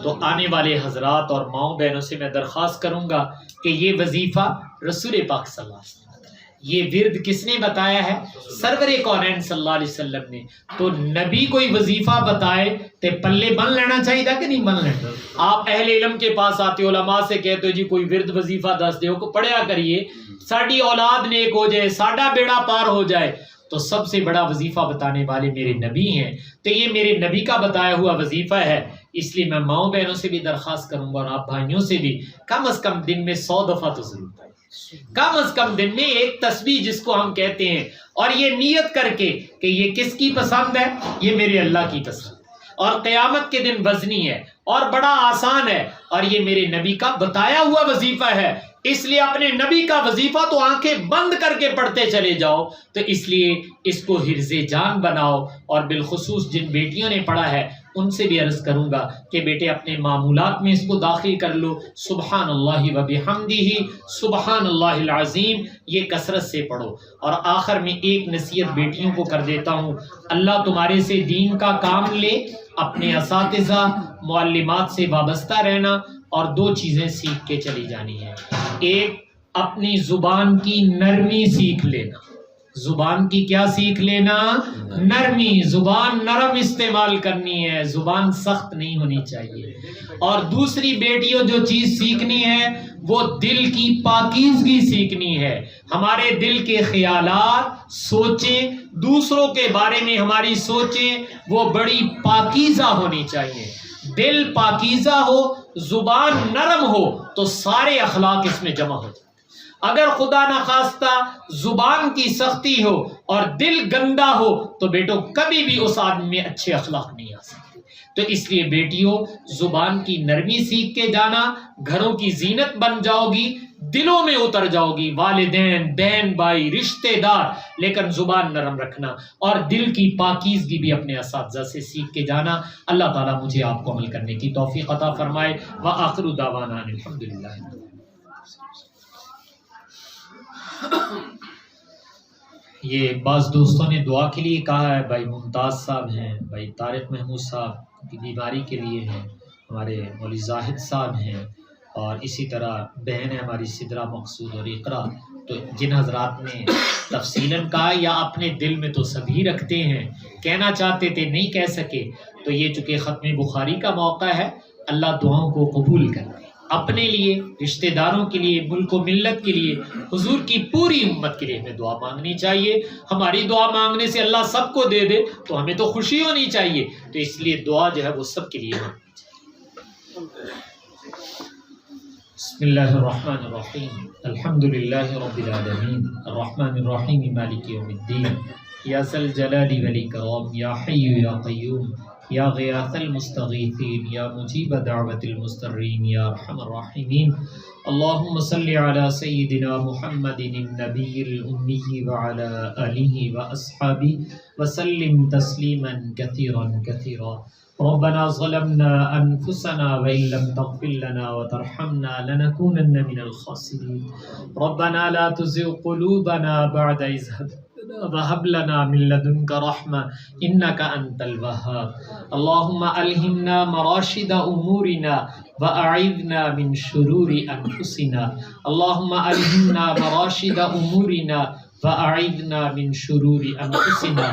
تو آنے والے حضرات اور ماؤں بہنوں سے میں درخواست کروں گا کہ یہ وظیفہ رسول پاک صلی اللہ علیہ وسلم نے، یہ ورد کس نے بتایا ہے؟ سرور کونین صلی اللہ علیہ وسلم نے. تو نبی کوئی وظیفہ بتائے تے پلے بن لینا چاہیے تھا کہ نہیں بن لینا؟ آپ اہل علم کے پاس آتے، علماء سے کہتے ہو جی کوئی ورد وظیفہ دس دیو کو پڑھیا کریے، ساڑی اولاد نیک ہو جائے، ساڑا بیڑا پار ہو جائے. تو سب سے بڑا وظیفہ بتانے والے میرے نبی ہیں، تو یہ میرے نبی کا بتایا ہوا وظیفہ ہے. اس لیے میں ماؤں بہنوں سے بھی درخواست کروں گا اور آپ بھائیوں سے بھی کم از کم دن میں 100 دفعہ تو ضرور پڑھیں، کم از کم دن میں ایک تسبیح جس کو ہم کہتے ہیں، اور یہ نیت کر کے کہ یہ کس کی پسند ہے؟ یہ میرے اللہ کی پسند ہے اور قیامت کے دن وزنی ہے اور بڑا آسان ہے اور یہ میرے نبی کا بتایا ہوا وظیفہ ہے. اس لیے اپنے نبی کا وظیفہ تو آنکھیں بند کر کے پڑھتے چلے جاؤ. تو اس لیے اس کو حرز جان بناؤ. اور بالخصوص جن بیٹیوں نے پڑھا ہے ان سے بھی عرض کروں گا کہ بیٹے اپنے معمولات میں اس کو داخل کر لو. سبحان اللہ و بحمدہ، سبحان اللہ العظیم، یہ کثرت سے پڑھو. اور آخر میں ایک نصیحت بیٹیوں کو کر دیتا ہوں، اللہ تمہارے سے دین کا کام لے، اپنے اساتذہ معلمات سے وابستہ رہنا اور 2 چیزیں سیکھ کے چلی جانی ہے. ایک، اپنی زبان کی نرمی سیکھ لینا. زبان کی کیا سیکھ لینا؟ نرمی. زبان نرم استعمال کرنی ہے، زبان سخت نہیں ہونی چاہیے. اور دوسری بیٹیوں جو چیز سیکھنی ہے وہ دل کی پاکیزگی سیکھنی ہے. ہمارے دل کے خیالات، سوچیں، دوسروں کے بارے میں ہماری سوچیں وہ بڑی پاکیزہ ہونی چاہیے. دل پاکیزہ ہو، زبان نرم ہو تو سارے اخلاق اس میں جمع ہو جائیں. اگر خدا نخواستہ زبان کی سختی ہو اور دل گندا ہو تو بیٹو کبھی بھی اس آدمی میں اچھے اخلاق نہیں آ سکتے. تو اس لیے بیٹیوں زبان کی نرمی سیکھ کے جانا، گھروں کی زینت بن جاؤ گی، دلوں میں اتر جاؤ گی، والدین، بہن بھائی، رشتہ دار، لیکن زبان نرم رکھنا اور دل کی پاکیزگی بھی اپنے اساتذہ سے سیکھ کے جانا. اللہ تعالیٰ مجھے آپ کو عمل کرنے کی توفیق عطا فرمائے. وآخر دعوانا الحمدللہ. یہ بعض دوستوں نے دعا کے لیے کہا ہے، بھائی ممتاز صاحب ہیں، بھائی طارق محمود صاحب کی بیماری کے لیے ہیں، ہمارے مولوی زاہد صاحب ہیں، اور اسی طرح بہن ہے ہماری سدرہ مقصود اور اقرا. تو جن حضرات نے تفصیلاً کہا یا اپنے دل میں تو سبھی رکھتے ہیں، کہنا چاہتے تھے نہیں کہہ سکے، تو یہ چونکہ ختم بخاری کا موقع ہے، اللہ دعاؤں کو قبول کرے. اپنے لیے، رشتہ داروں کے لیے، ملک و ملت کے لیے، حضور کی پوری امت کے لیے ہمیں دعا مانگنی چاہیے۔ ہماری دعا مانگنے سے اللہ سب کو دے دے تو ہمیں تو خوشی ہونی چاہیے، تو اس لیے دعا جو ہے وہ سب کے لیے مانگنی چاہیے۔ بسم اللہ الرحمن الرحیم، الحمد للہ رب العالمین، الرحمن الرحیم، مالک یوم الدین، یا ذا الجلال والاکرام، یا حی یا قیوم، یا غیاث المستغیثین، یا مجیب دعوت المضطرین، یا ارحم الراحمین۔ اللہم صلی علی سیدنا محمد النبی الامی وعلی آلہ واصحابہ وسلم تسلیما کثیرا کثیرا۔ ربنا ظلمنا انفسنا وان لم تغفر لنا وترحمنا لنكونن من الخاسرین۔ ربنا لا تزغ قلوبنا بعد إذ هديتنا وهب لنا من لدنك رحمة إنك أنت الوهاب۔ اللهم ألهمنا مراشد أمورنا وأعذنا من شرور أنفسنا۔ اللهم ألهمنا مراشد أمورنا وأعذنا من شرور أنفسنا۔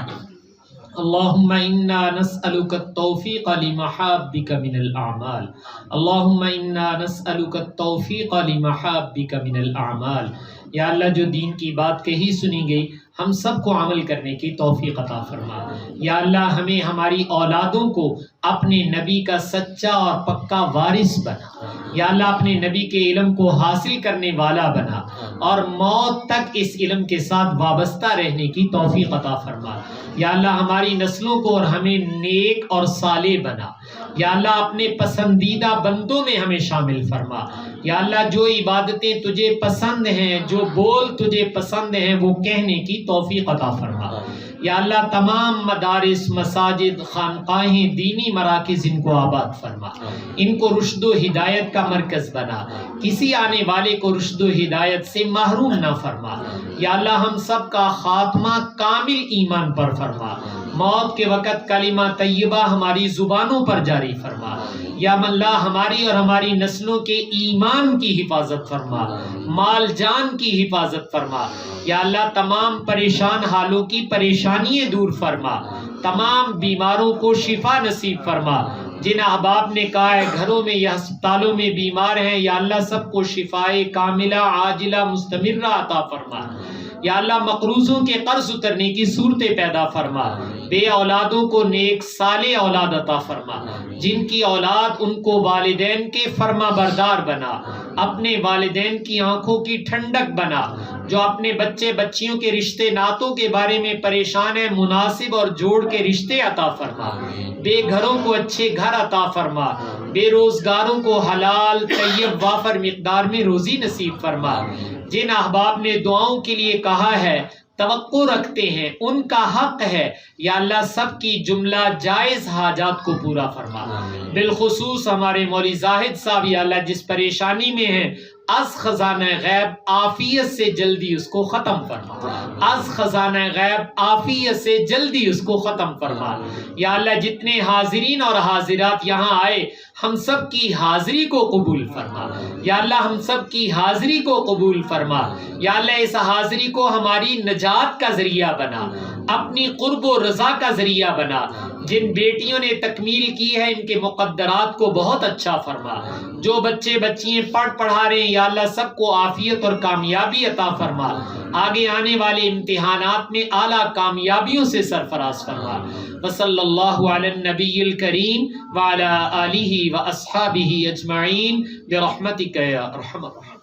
اللهم إنا نسألك التوفيق لمحابك من الأعمال۔ اللهم إنا نسألك التوفيق لمحابك من الأعمال۔ یا اللہ جو دین کی بات کہی سنی گئی ہم سب کو عمل کرنے کی توفیق عطا فرما۔ یا اللہ ہمیں ہماری اولادوں کو اپنے نبی کا سچا اور پکا وارث بنا۔ یا اللہ اپنے نبی کے علم کو حاصل کرنے والا بنا اور موت تک اس علم کے ساتھ وابستہ رہنے کی توفیق عطا فرما۔ یا اللہ ہماری نسلوں کو اور ہمیں نیک اور صالح بنا۔ یا اللہ اپنے پسندیدہ بندوں میں ہمیں شامل فرما۔ یا اللہ جو عبادتیں تجھے پسند ہیں، جو بول تجھے پسند ہیں، وہ کہنے کی توفیق عطا فرما۔ یا اللہ تمام مدارس، مساجد، خانقاہیں، دینی مراکز ان کو آباد فرما، ان کو رشد و ہدایت کا مرکز بنا، کسی آنے والے کو رشد و ہدایت سے محروم نہ فرما۔ یا اللہ ہم سب کا خاتمہ کامل ایمان پر فرما، موت کے وقت کلمہ طیبہ ہماری زبانوں پر جاری فرما۔ یا اللہ ہماری اور ہماری نسلوں کے ایمان کی حفاظت فرما، مال جان کی حفاظت فرما۔ یا اللہ تمام پریشان حالوں کی پریشانیاں دور فرما، تمام بیماروں کو شفا نصیب فرما۔ جن احباب نے کہا ہے گھروں میں یا ہسپتالوں میں بیمار ہیں، یا اللہ سب کو شفائے کاملہ عاجلہ مستمرہ عطا فرما۔ یا اللہ مقروضوں کے قرض اترنے کی صورتیں پیدا فرما، بے اولادوں کو نیک صالح اولاد عطا فرما، جن کی اولاد ان کو والدین کے فرما بردار بنا، اپنے والدین کی آنکھوں کی ٹھنڈک بنا، جو اپنے بچے بچیوں کے رشتے ناتوں کے بارے میں پریشان ہیں مناسب اور جوڑ کے رشتے عطا فرما، بے گھروں کو اچھے گھر عطا فرما، بے روزگاروں کو حلال طیب وافر مقدار میں روزی نصیب فرما۔ جن احباب نے دعاؤں کے لیے کہا ہے، توقع رکھتے ہیں، ان کا حق ہے، یا اللہ سب کی جملہ جائز حاجات کو پورا فرما۔ بالخصوص ہمارے مولوی زاہد صاحب یا اللہ جس پریشانی میں ہیں، از خزانہ غیب عافیت سے جلدی اس کو ختم فرما، از خزانہ غیب عافیت سے جلدی اس کو ختم فرما۔ یا اللہ جتنے حاضرین اور حاضرات یہاں آئے ہم سب کی حاضری کو قبول فرما، یا اللہ ہم سب کی حاضری کو قبول فرما۔ یا اللہ اس حاضری کو ہماری نجات کا ذریعہ بنا، اپنی قرب و رضا کا ذریعہ بنا۔ جن بیٹیوں نے تکمیل کی ہے ان کے مقدرات کو بہت اچھا فرما، جو بچے بچیاں پڑھا رہے ہیں یا اللہ سب کو عافیت اور کامیابی عطا فرما، آگے آنے والے امتحانات میں اعلیٰ کامیابیوں سے سرفراز فرما۔ وصلی اللہ علی النبی الکریم وعلی آلہ واصحابہ اجمعین برحمتک یا ارحم الراحمین۔